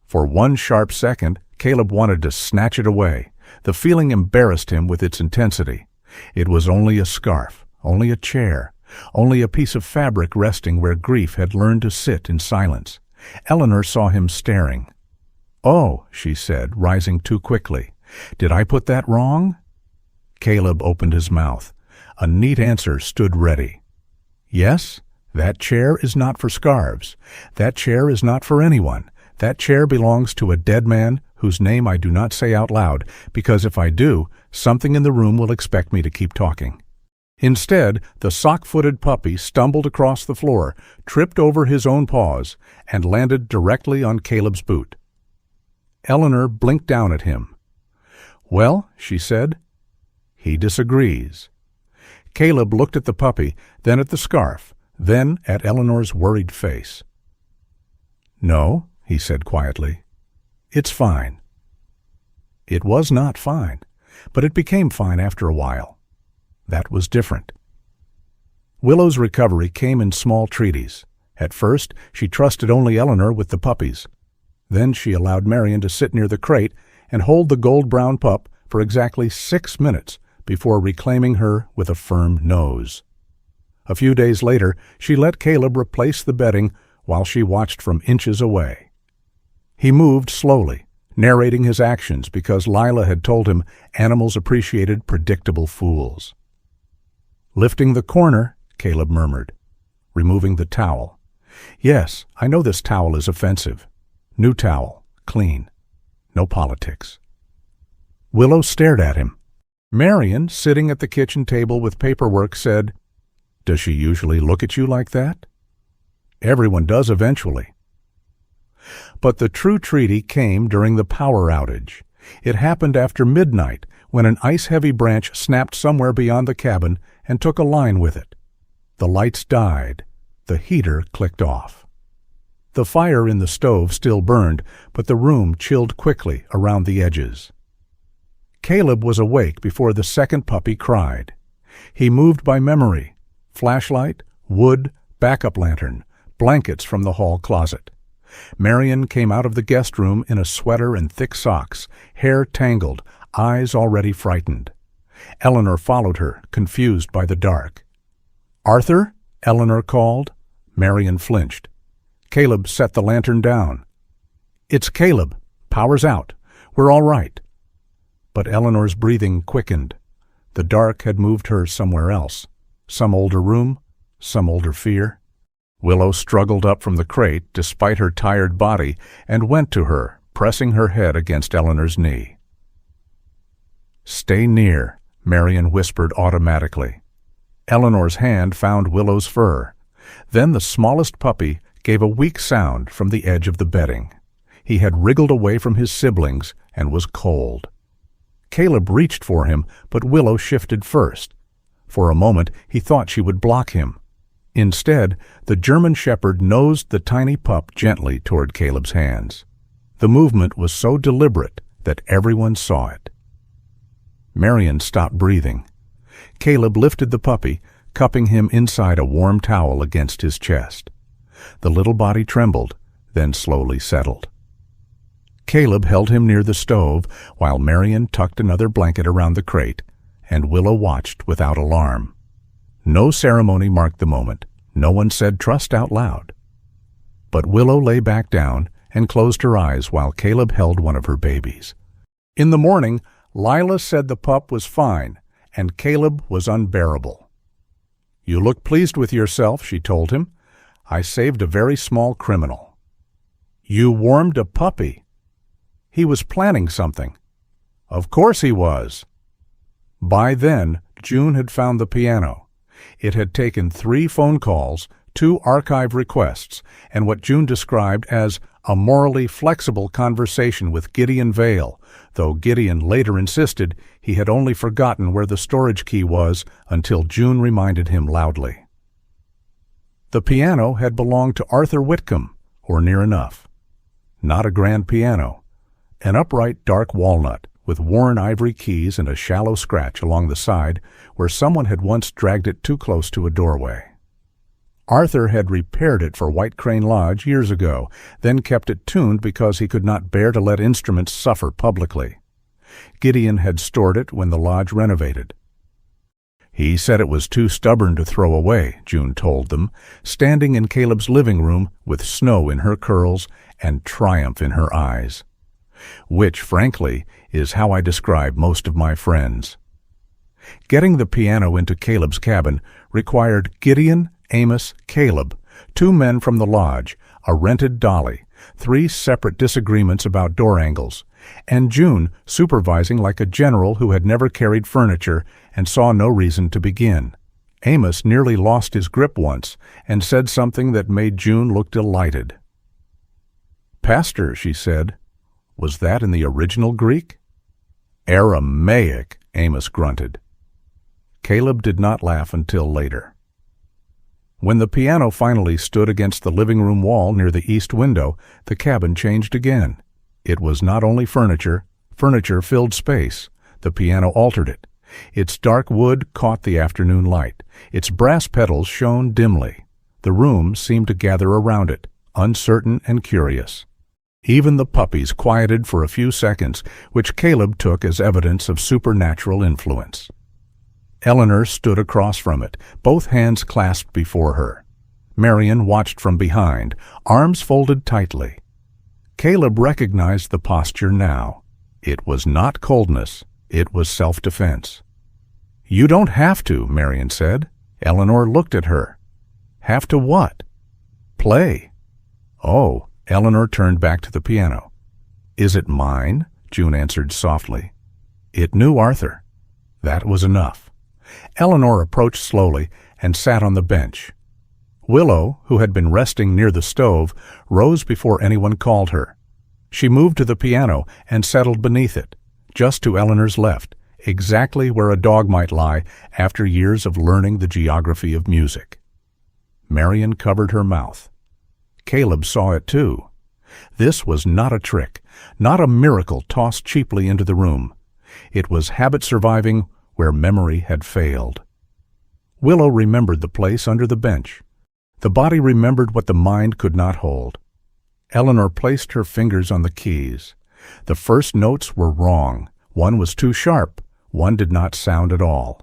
For one sharp second, Caleb wanted to snatch it away. The feeling embarrassed him with its intensity. It was only a scarf, only a chair, only a piece of fabric resting where grief had learned to sit in silence. Eleanor saw him staring. "Oh," she said, rising too quickly. "Did I put that wrong?" Caleb opened his mouth. A neat answer stood ready. "Yes, that chair is not for scarves. That chair is not for anyone. That chair belongs to a dead man whose name I do not say out loud, because if I do, something in the room will expect me to keep talking." Instead, the sock-footed puppy stumbled across the floor, tripped over his own paws, and landed directly on Caleb's boot. Eleanor blinked down at him. "Well," she said, "he disagrees." Caleb looked at the puppy, then at the scarf, then at Eleanor's worried face. "No," he said quietly, "it's fine." It was not fine, but it became fine after a while. That was different. Willow's recovery came in small treaties. At first, she trusted only Eleanor with the puppies. Then she allowed Marion to sit near the crate and hold the gold-brown pup for exactly 6 minutes before reclaiming her with a firm nose. A few days later, she let Caleb replace the bedding while she watched from inches away. He moved slowly, narrating his actions because Lila had told him animals appreciated predictable fools. "Lifting the corner," Caleb murmured, removing the towel. "Yes, I know this towel is offensive. New towel, clean. No politics." Willow stared at him. Marion, sitting at the kitchen table with paperwork, said, "Does she usually look at you like that?" "Everyone does eventually." But the true treaty came during the power outage. It happened after midnight, when an ice-heavy branch snapped somewhere beyond the cabin and took a line with it. The lights died. The heater clicked off. The fire in the stove still burned, but the room chilled quickly around the edges. Caleb was awake before the second puppy cried. He moved by memory. Flashlight, wood, backup lantern, blankets from the hall closet. Marion came out of the guest room in a sweater and thick socks, hair tangled, eyes already frightened. Eleanor followed her, confused by the dark. "Arthur?" Eleanor called. Marion flinched. Caleb set the lantern down. "It's Caleb. Power's out. We're all right." But Eleanor's breathing quickened. The dark had moved her somewhere else. Some older room, some older fear. Willow struggled up from the crate, despite her tired body, and went to her, pressing her head against Eleanor's knee. "Stay near," Marion whispered automatically. Eleanor's hand found Willow's fur. Then the smallest puppy gave a weak sound from the edge of the bedding. He had wriggled away from his siblings and was cold. Caleb reached for him, but Willow shifted first. For a moment, he thought she would block him. Instead, the German shepherd nosed the tiny pup gently toward Caleb's hands. The movement was so deliberate that everyone saw it. Marion stopped breathing. Caleb lifted the puppy, cupping him inside a warm towel against his chest. The little body trembled, then slowly settled. Caleb held him near the stove while Marion tucked another blanket around the crate, and Willow watched without alarm. No ceremony marked the moment. No one said trust out loud. But Willow lay back down and closed her eyes while Caleb held one of her babies. In the morning, Lila said the pup was fine, and Caleb was unbearable. "You look pleased with yourself," she told him. "I saved a very small criminal." "You warmed a puppy." He was planning something. Of course he was. By then, June had found the piano. It had taken 3 phone calls, 2 archive requests, and what June described as a morally flexible conversation with Gideon Vale, though Gideon later insisted he had only forgotten where the storage key was until June reminded him loudly. The piano had belonged to Arthur Whitcomb, or near enough. Not a grand piano. An upright dark walnut with worn ivory keys and a shallow scratch along the side where someone had once dragged it too close to a doorway. Arthur had repaired it for White Crane Lodge years ago, then kept it tuned because he could not bear to let instruments suffer publicly. Gideon had stored it when the lodge renovated. He said it was too stubborn to throw away, June told them, standing in Caleb's living room with snow in her curls and triumph in her eyes. Which, frankly, is how I describe most of my friends. Getting the piano into Caleb's cabin required Gideon, Amos, Caleb, 2 men from the lodge, a rented dolly, 3 separate disagreements about door angles, and June supervising like a general who had never carried furniture and saw no reason to begin. Amos nearly lost his grip once and said something that made June look delighted. "Pastor," she said. "Was that in the original Greek?" "Aramaic," Amos grunted. Caleb did not laugh until later. When the piano finally stood against the living room wall near the east window, the cabin changed again. It was not only furniture. Furniture filled space. The piano altered it. Its dark wood caught the afternoon light. Its brass pedals shone dimly. The room seemed to gather around it, uncertain and curious. Even the puppies quieted for a few seconds, which Caleb took as evidence of supernatural influence. Eleanor stood across from it, both hands clasped before her. Marion watched from behind, arms folded tightly. Caleb recognized the posture now. It was not coldness, it was self-defense. "You don't have to," Marion said. Eleanor looked at her. "Have to what?" "Play." "Oh." Eleanor turned back to the piano. "Is it mine?" June answered softly. "It knew Arthur." That was enough. Eleanor approached slowly and sat on the bench. Willow, who had been resting near the stove, rose before anyone called her. She moved to the piano and settled beneath it, just to Eleanor's left, exactly where a dog might lie after years of learning the geography of music. Marion covered her mouth. Caleb saw it too. This was not a trick, not a miracle tossed cheaply into the room. It was habit surviving where memory had failed. Willow remembered the place under the bench. The body remembered what the mind could not hold. Eleanor placed her fingers on the keys. The first notes were wrong. One was too sharp. One did not sound at all.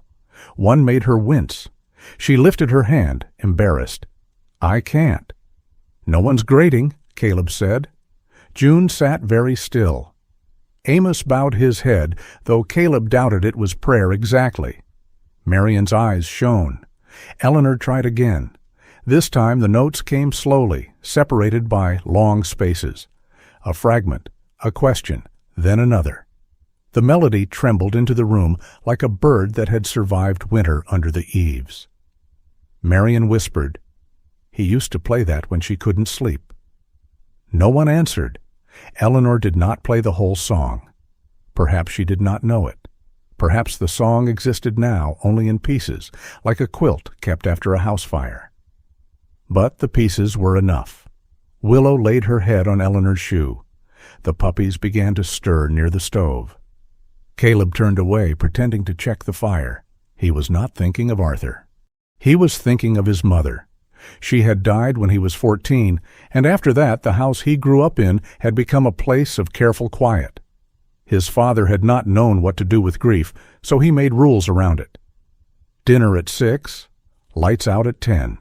One made her wince. She lifted her hand, embarrassed. "I can't." "No one's grating," Caleb said. June sat very still. Amos bowed his head, though Caleb doubted it was prayer exactly. Marion's eyes shone. Eleanor tried again. This time the notes came slowly, separated by long spaces. A fragment, a question, then another. The melody trembled into the room like a bird that had survived winter under the eaves. Marion whispered, "He used to play that when she couldn't sleep." No one answered. Eleanor did not play the whole song. Perhaps she did not know it. Perhaps the song existed now only in pieces, like a quilt kept after a house fire. But the pieces were enough. Willow laid her head on Eleanor's shoe. The puppies began to stir near the stove. Caleb turned away, pretending to check the fire. He was not thinking of Arthur. He was thinking of his mother. She had died when he was 14, and after that the house he grew up in had become a place of careful quiet. His father had not known what to do with grief, so he made rules around it. Dinner at 6, lights out at 10.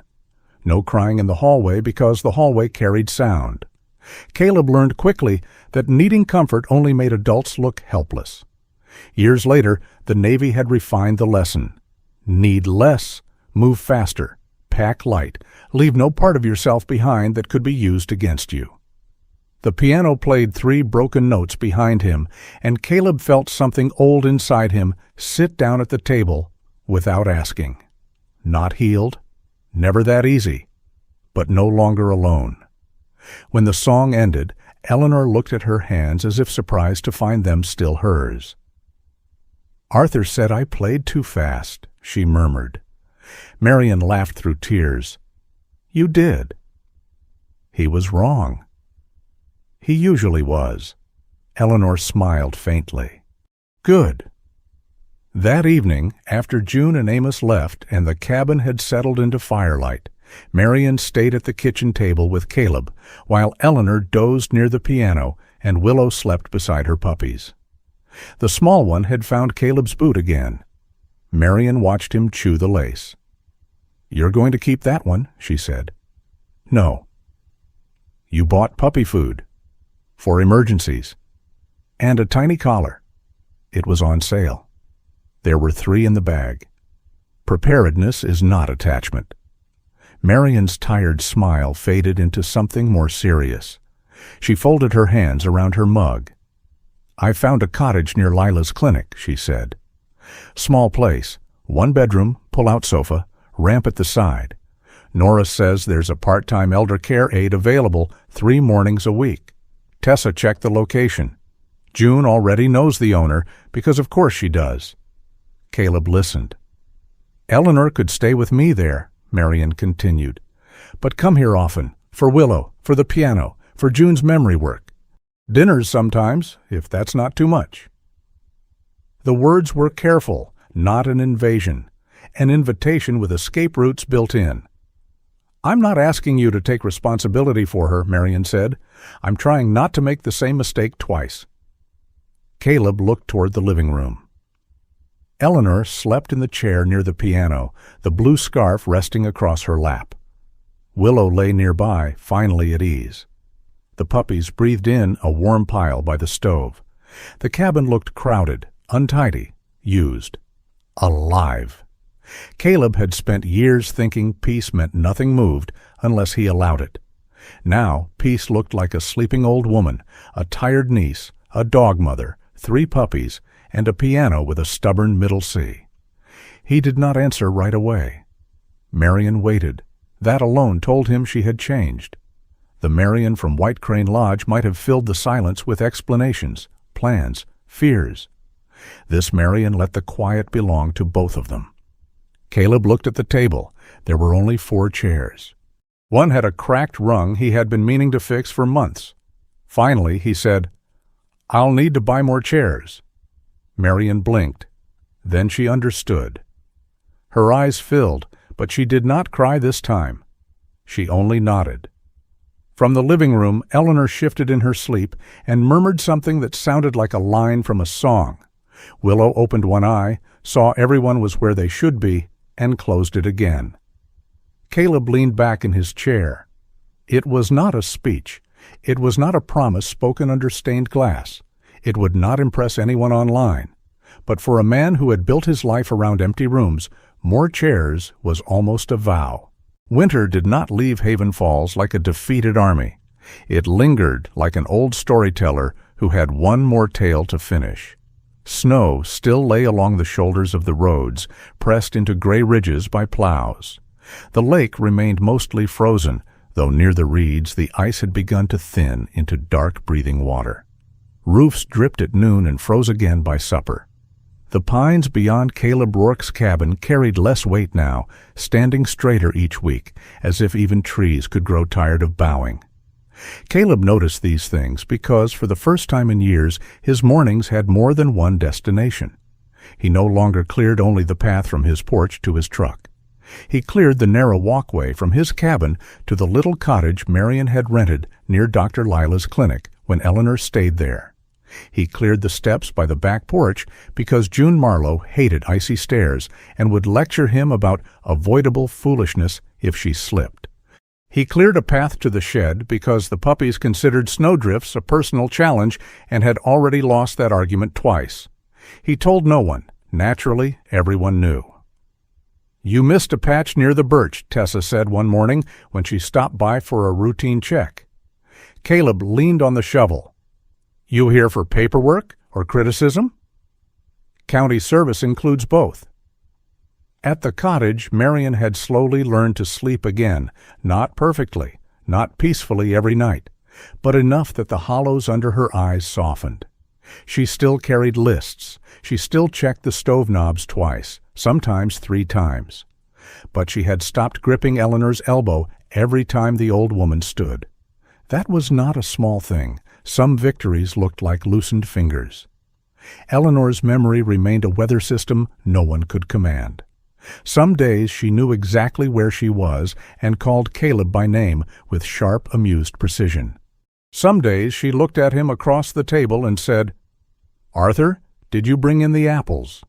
No crying in the hallway because the hallway carried sound. Caleb learned quickly that needing comfort only made adults look helpless. Years later, the Navy had refined the lesson. Need less, move faster. Pack light. Leave no part of yourself behind that could be used against you. The piano played 3 broken notes behind him, and Caleb felt something old inside him sit down at the table without asking. Not healed, never that easy, but no longer alone. When the song ended, Eleanor looked at her hands as if surprised to find them still hers. "Arthur said I played too fast," she murmured. Marion laughed through tears. "You did." He was wrong. He usually was. Eleanor smiled faintly. Good. That evening, after June and Amos left and the cabin had settled into firelight, Marion stayed at the kitchen table with Caleb, while Eleanor dozed near the piano and Willow slept beside her puppies. The small one had found Caleb's boot again. Marion watched him chew the lace. "You're going to keep that one," she said. "No." "You bought puppy food. For emergencies. And a tiny collar. It was on sale. There were 3 in the bag. Preparedness is not attachment." Marion's tired smile faded into something more serious. She folded her hands around her mug. "I found a cottage near Lila's clinic," she said. "Small place, 1 bedroom, pull-out sofa, ramp at the side. Nora says there's a part-time elder care aide available 3 mornings a week. Tessa checked the location. June already knows the owner, because of course she does." Caleb listened. "Eleanor could stay with me there," Marion continued. "But come here often, for Willow, for the piano, for June's memory work. Dinners sometimes, if that's not too much." The words were careful, not an invasion, an invitation with escape routes built in. "I'm not asking you to take responsibility for her," Marion said. "I'm trying not to make the same mistake twice." Caleb looked toward the living room. Eleanor slept in the chair near the piano, the blue scarf resting across her lap. Willow lay nearby, finally at ease. The puppies breathed in a warm pile by the stove. The cabin looked crowded, untidy, used. Alive. Caleb had spent years thinking peace meant nothing moved unless he allowed it. Now peace looked like a sleeping old woman, a tired niece, a dog mother, 3 puppies, and a piano with a stubborn middle C. He did not answer right away. Marion waited. That alone told him she had changed. The Marion from White Crane Lodge might have filled the silence with explanations, plans, fears. This Marion let the quiet belong to both of them. Caleb looked at the table. There were only 4 chairs. One had a cracked rung he had been meaning to fix for months. Finally, he said, "I'll need to buy more chairs." Marion blinked. Then she understood. Her eyes filled, but she did not cry this time. She only nodded. From the living room, Eleanor shifted in her sleep and murmured something that sounded like a line from a song. Willow opened one eye, saw everyone was where they should be, and closed it again. Caleb leaned back in his chair. It was not a speech. It was not a promise spoken under stained glass. It would not impress anyone online. But for a man who had built his life around empty rooms, more chairs was almost a vow. Winter did not leave Haven Falls like a defeated army. It lingered like an old storyteller who had one more tale to finish. Snow still lay along the shoulders of the roads, pressed into gray ridges by plows. The lake remained mostly frozen, though near the reeds the ice had begun to thin into dark breathing water. Roofs dripped at noon and froze again by supper. The pines beyond Caleb Rourke's cabin carried less weight now, standing straighter each week, as if even trees could grow tired of bowing. Caleb noticed these things because, for the first time in years, his mornings had more than one destination. He no longer cleared only the path from his porch to his truck. He cleared the narrow walkway from his cabin to the little cottage Marion had rented near Dr. Lila's clinic when Eleanor stayed there. He cleared the steps by the back porch because June Marlowe hated icy stairs and would lecture him about avoidable foolishness if she slipped. He cleared a path to the shed because the puppies considered snowdrifts a personal challenge and had already lost that argument twice. He told no one. Naturally, everyone knew. "You missed a patch near the birch," Tessa said one morning when she stopped by for a routine check. Caleb leaned on the shovel. "You here for paperwork or criticism?" "County service includes both." At the cottage, Marion had slowly learned to sleep again, not perfectly, not peacefully every night, but enough that the hollows under her eyes softened. She still carried lists. She still checked the stove knobs twice, sometimes 3 times. But she had stopped gripping Eleanor's elbow every time the old woman stood. That was not a small thing. Some victories looked like loosened fingers. Eleanor's memory remained a weather system no one could command. Some days she knew exactly where she was and called Caleb by name with sharp, amused precision. Some days she looked at him across the table and said, "Arthur, did you bring in the apples?"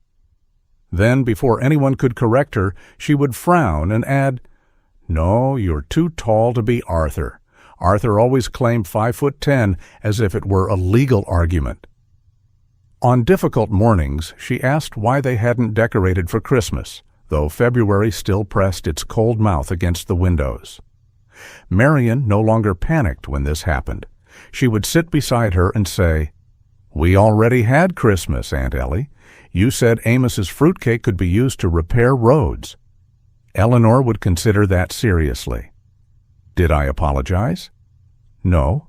Then, before anyone could correct her, she would frown and add, "No, you're too tall to be Arthur. Arthur always claimed 5'10", as if it were a legal argument." On difficult mornings, she asked why they hadn't decorated for Christmas, though February still pressed its cold mouth against the windows. Marion no longer panicked when this happened. She would sit beside her and say, "We already had Christmas, Aunt Ellie. You said Amos's fruitcake could be used to repair roads." Eleanor would consider that seriously. Did I apologize? No.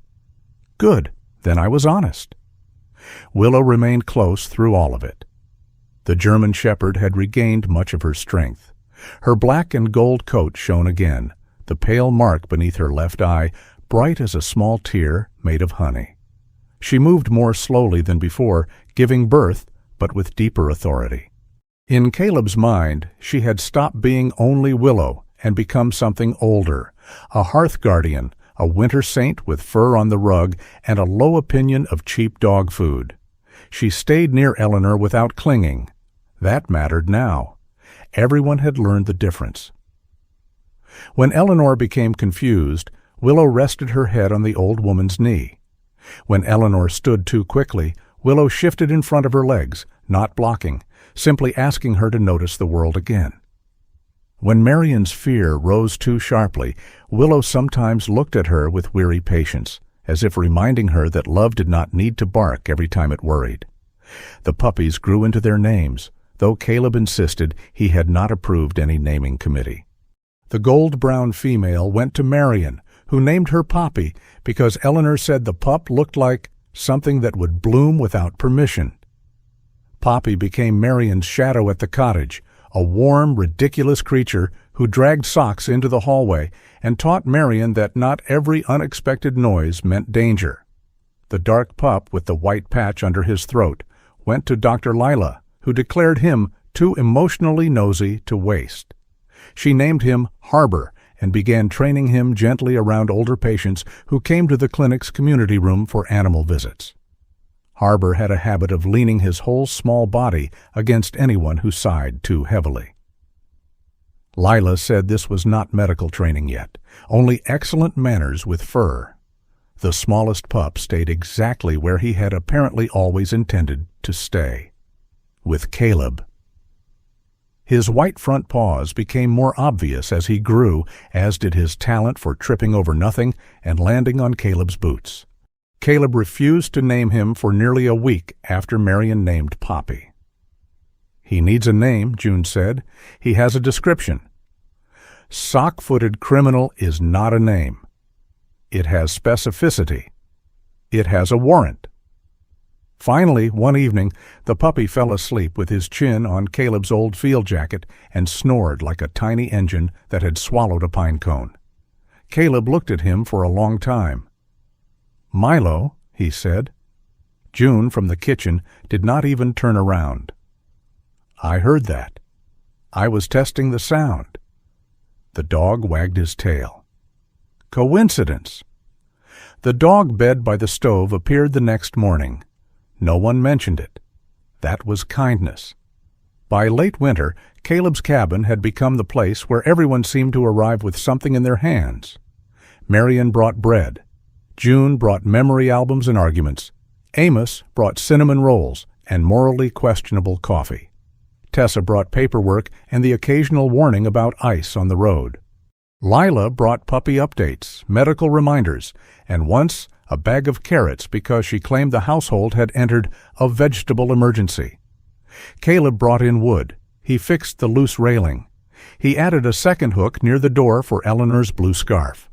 Good, then I was honest. Willow remained close through all of it. The German shepherd had regained much of her strength. Her black and gold coat shone again, the pale mark beneath her left eye bright as a small tear made of honey. She moved more slowly than before, giving birth, but with deeper authority. In Caleb's mind, she had stopped being only Willow and become something older, a hearth guardian, a winter saint with fur on the rug and a low opinion of cheap dog food. She stayed near Eleanor without clinging. That mattered now. Everyone had learned the difference. When Eleanor became confused, Willow rested her head on the old woman's knee. When Eleanor stood too quickly, Willow shifted in front of her legs, not blocking, simply asking her to notice the world again. When Marion's fear rose too sharply, Willow sometimes looked at her with weary patience, as if reminding her that love did not need to bark every time it worried. The puppies grew into their names, though Caleb insisted he had not approved any naming committee. The gold-brown female went to Marion, who named her Poppy because Eleanor said the pup looked like something that would bloom without permission. Poppy became Marion's shadow at the cottage, a warm, ridiculous creature who dragged socks into the hallway and taught Marion that not every unexpected noise meant danger. The dark pup with the white patch under his throat went to Dr. Lila, who declared him too emotionally nosy to waste. She named him Harbor and began training him gently around older patients who came to the clinic's community room for animal visits. Harbor had a habit of leaning his whole small body against anyone who sighed too heavily. Lila said this was not medical training yet, only excellent manners with fur. The smallest pup stayed exactly where he had apparently always intended to stay, with Caleb. His white front paws became more obvious as he grew, as did his talent for tripping over nothing and landing on Caleb's boots. Caleb refused to name him for nearly a week after Marion named Poppy. "He needs a name," June said. "He has a description." "Sock-footed criminal is not a name. It has specificity. It has a warrant." Finally, one evening, the puppy fell asleep with his chin on Caleb's old field jacket and snored like a tiny engine that had swallowed a pine cone. Caleb looked at him for a long time. "Milo," he said. June, from the kitchen, did not even turn around. "I heard that. I was testing the sound." The dog wagged his tail. "Coincidence." The dog bed by the stove appeared the next morning. No one mentioned it. That was kindness. By late winter, Caleb's cabin had become the place where everyone seemed to arrive with something in their hands. Marion brought bread. June brought memory albums and arguments. Amos brought cinnamon rolls and morally questionable coffee. Tessa brought paperwork and the occasional warning about ice on the road. Lila brought puppy updates, medical reminders, and once a bag of carrots because she claimed the household had entered a vegetable emergency. Caleb brought in wood. He fixed the loose railing. He added a second hook near the door for Eleanor's blue scarf.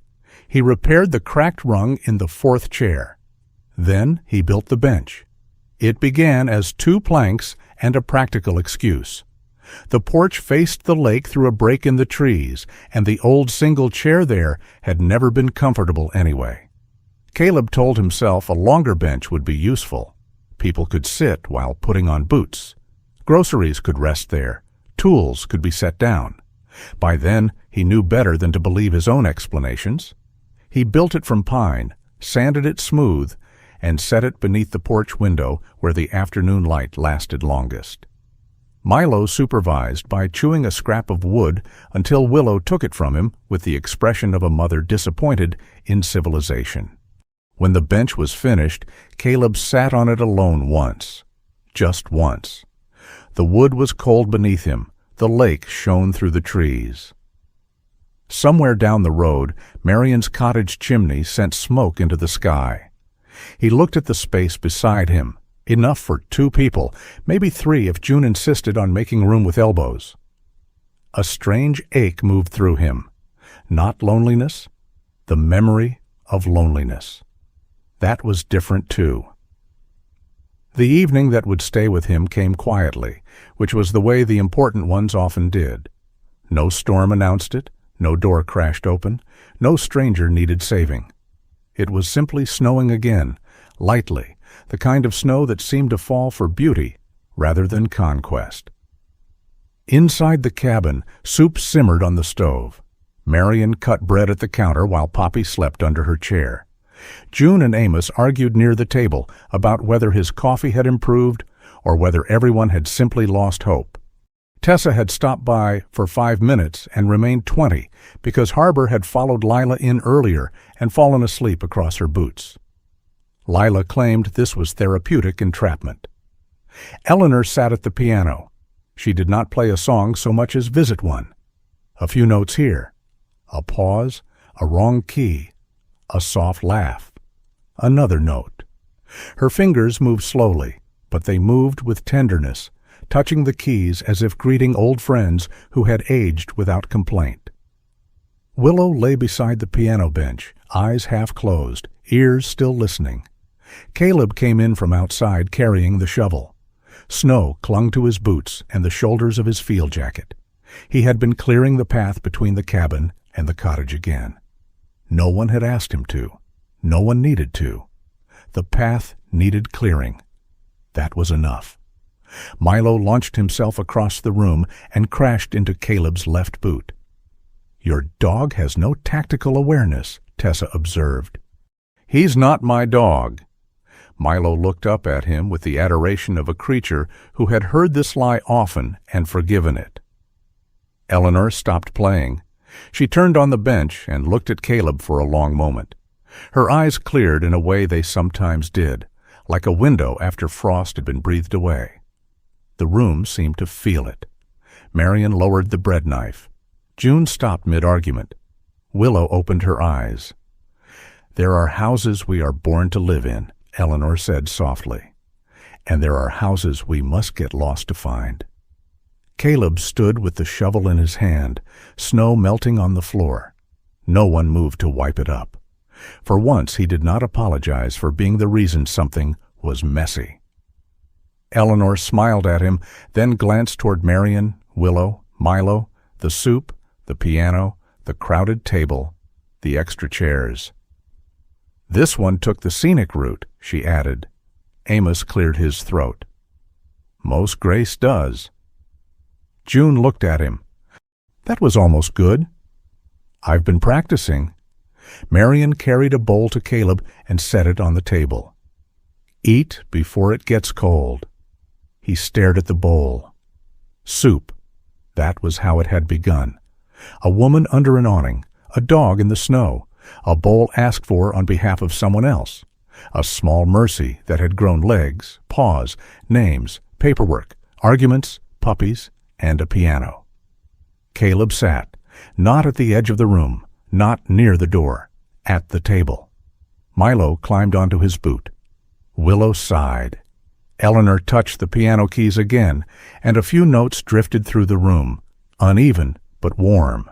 He repaired the cracked rung in the fourth chair. Then he built the bench. It began as 2 planks and a practical excuse. The porch faced the lake through a break in the trees, and the old single chair there had never been comfortable anyway. Caleb told himself a longer bench would be useful. People could sit while putting on boots. Groceries could rest there. Tools could be set down. By then, he knew better than to believe his own explanations. He built it from pine, sanded it smooth, and set it beneath the porch window where the afternoon light lasted longest. Milo supervised by chewing a scrap of wood until Willow took it from him with the expression of a mother disappointed in civilization. When the bench was finished, Caleb sat on it alone once. Just once. The wood was cold beneath him. The lake shone through the trees. Somewhere down the road, Marion's cottage chimney sent smoke into the sky. He looked at the space beside him. Enough for 2 people, maybe 3 if June insisted on making room with elbows. A strange ache moved through him. Not loneliness, the memory of loneliness. That was different too. The evening that would stay with him came quietly, which was the way the important ones often did. No storm announced it, no door crashed open, no stranger needed saving. It was simply snowing again, lightly, the kind of snow that seemed to fall for beauty rather than conquest. Inside the cabin, soup simmered on the stove. Marion cut bread at the counter while Poppy slept under her chair. June and Amos argued near the table about whether his coffee had improved or whether everyone had simply lost hope. Tessa had stopped by for 5 minutes and remained 20 because Harbor had followed Lila in earlier and fallen asleep across her boots. Lila claimed this was therapeutic entrapment. Eleanor sat at the piano. She did not play a song so much as visit one. A few notes here, a pause, a wrong key, a soft laugh, another note. Her fingers moved slowly, but they moved with tenderness, touching the keys as if greeting old friends who had aged without complaint. Willow lay beside the piano bench, eyes half closed, ears still listening. Caleb came in from outside carrying the shovel. Snow clung to his boots and the shoulders of his field jacket. He had been clearing the path between the cabin and the cottage again. No one had asked him to. No one needed to. The path needed clearing. That was enough. Milo launched himself across the room and crashed into Caleb's left boot. "Your dog has no tactical awareness," Tessa observed. "He's not my dog." Milo looked up at him with the adoration of a creature who had heard this lie often and forgiven it. Eleanor stopped playing. She turned on the bench and looked at Caleb for a long moment. Her eyes cleared in a way they sometimes did, like a window after frost had been breathed away. The room seemed to feel it. Marion lowered the bread knife. June stopped mid-argument. Willow opened her eyes. "There are houses we are born to live in," Eleanor said softly. "And there are houses we must get lost to find." Caleb stood with the shovel in his hand, snow melting on the floor. No one moved to wipe it up. For once he did not apologize for being the reason something was messy. Eleanor smiled at him, then glanced toward Marion, Willow, Milo, the soup, the piano, the crowded table, the extra chairs. "This one took the scenic route," she added. Amos cleared his throat. "Most grace does." June looked at him. "That was almost good." "I've been practicing." Marion carried a bowl to Caleb and set it on the table. "Eat before it gets cold." He stared at the bowl. Soup. That was how it had begun. A woman under an awning, a dog in the snow, a bowl asked for on behalf of someone else, a small mercy that had grown legs, paws, names, paperwork, arguments, puppies, and a piano. Caleb sat, not at the edge of the room, not near the door, at the table. Milo climbed onto his boot. Willow sighed. Eleanor touched the piano keys again, and a few notes drifted through the room, uneven but warm.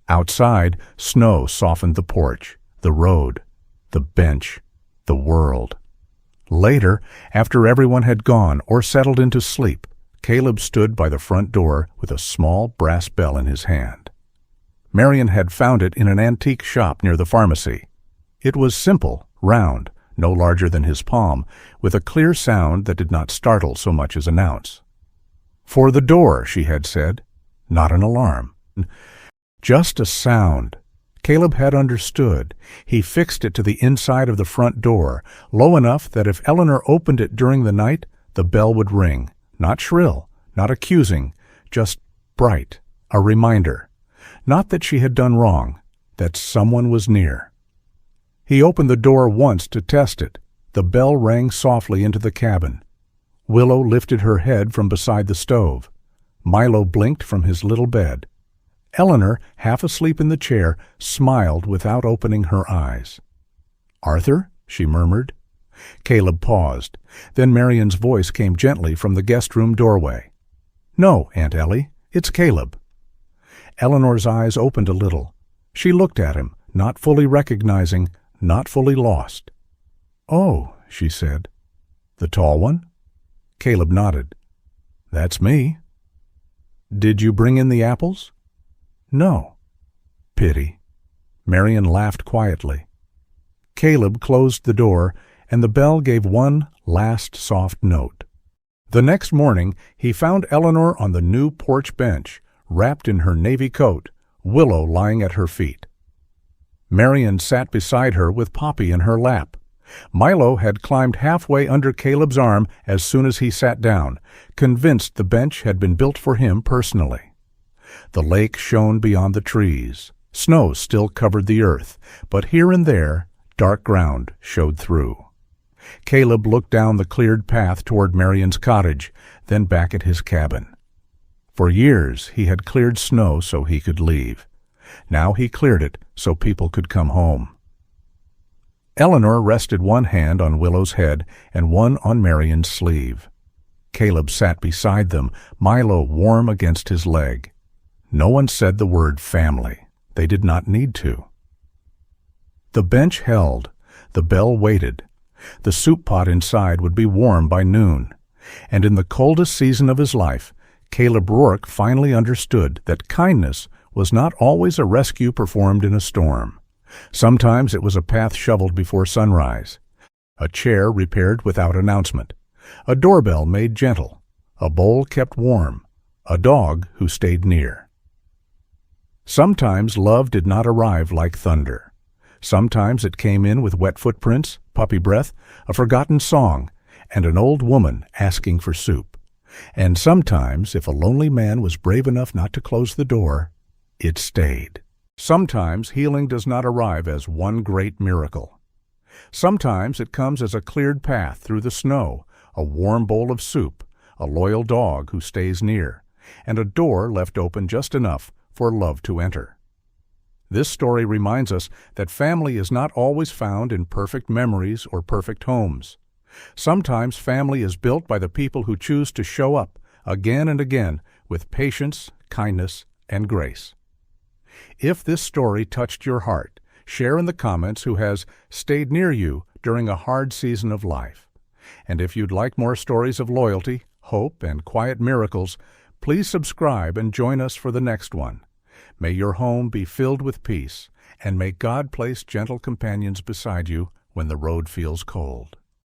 Outside, snow softened the porch, the road, the bench, the world. Later, after everyone had gone or settled into sleep, Caleb stood by the front door with a small brass bell in his hand. Marion had found it in an antique shop near the pharmacy. It was simple, round, no larger than his palm, with a clear sound that did not startle so much as announce. "For the door," she had said. Not an alarm. Just a sound. Caleb had understood. He fixed it to the inside of the front door, low enough that if Eleanor opened it during the night, the bell would ring. Not shrill, not accusing, just bright, a reminder. Not that she had done wrong, that someone was near. He opened the door once to test it. The bell rang softly into the cabin. Willow lifted her head from beside the stove. Milo blinked from his little bed. Eleanor, half asleep in the chair, smiled without opening her eyes. "Arthur?" she murmured. Caleb paused. Then Marian's voice came gently from the guest room doorway. "No, Aunt Ellie, it's Caleb." Eleanor's eyes opened a little. She looked at him, not fully recognizing, not fully lost. "Oh," she said. "The tall one?" Caleb nodded. "That's me." "Did you bring in the apples?" "No." "Pity." Marian laughed quietly. Caleb closed the door, and the bell gave one last soft note. The next morning he found Eleanor on the new porch bench, wrapped in her navy coat, Willow lying at her feet. Marian sat beside her with Poppy in her lap. Milo had climbed halfway under Caleb's arm as soon as he sat down, convinced the bench had been built for him personally. The lake shone beyond the trees. Snow still covered the earth, but here and there dark ground showed through. Caleb looked down the cleared path toward Marian's cottage, then back at his cabin. For years he had cleared snow so he could leave. Now he cleared it so people could come home. Eleanor rested one hand on Willow's head and one on Marian's sleeve. Caleb sat beside them, Milo warm against his leg. No one said the word family. They did not need to. The bench held. The bell waited. The soup pot inside would be warm by noon. And in the coldest season of his life, Caleb Rourke finally understood that kindness was not always a rescue performed in a storm. Sometimes it was a path shoveled before sunrise, a chair repaired without announcement, a doorbell made gentle, a bowl kept warm, a dog who stayed near. Sometimes love did not arrive like thunder. Sometimes it came in with wet footprints, puppy breath, a forgotten song, and an old woman asking for soup. And sometimes, if a lonely man was brave enough not to close the door, it stayed. Sometimes healing does not arrive as one great miracle. Sometimes it comes as a cleared path through the snow, a warm bowl of soup, a loyal dog who stays near, and a door left open just enough for love to enter. This story reminds us that family is not always found in perfect memories or perfect homes. Sometimes family is built by the people who choose to show up again and again with patience, kindness, and grace. If this story touched your heart, share in the comments who has stayed near you during a hard season of life. And if you'd like more stories of loyalty, hope, and quiet miracles, please subscribe and join us for the next one. May your home be filled with peace, and may God place gentle companions beside you when the road feels cold.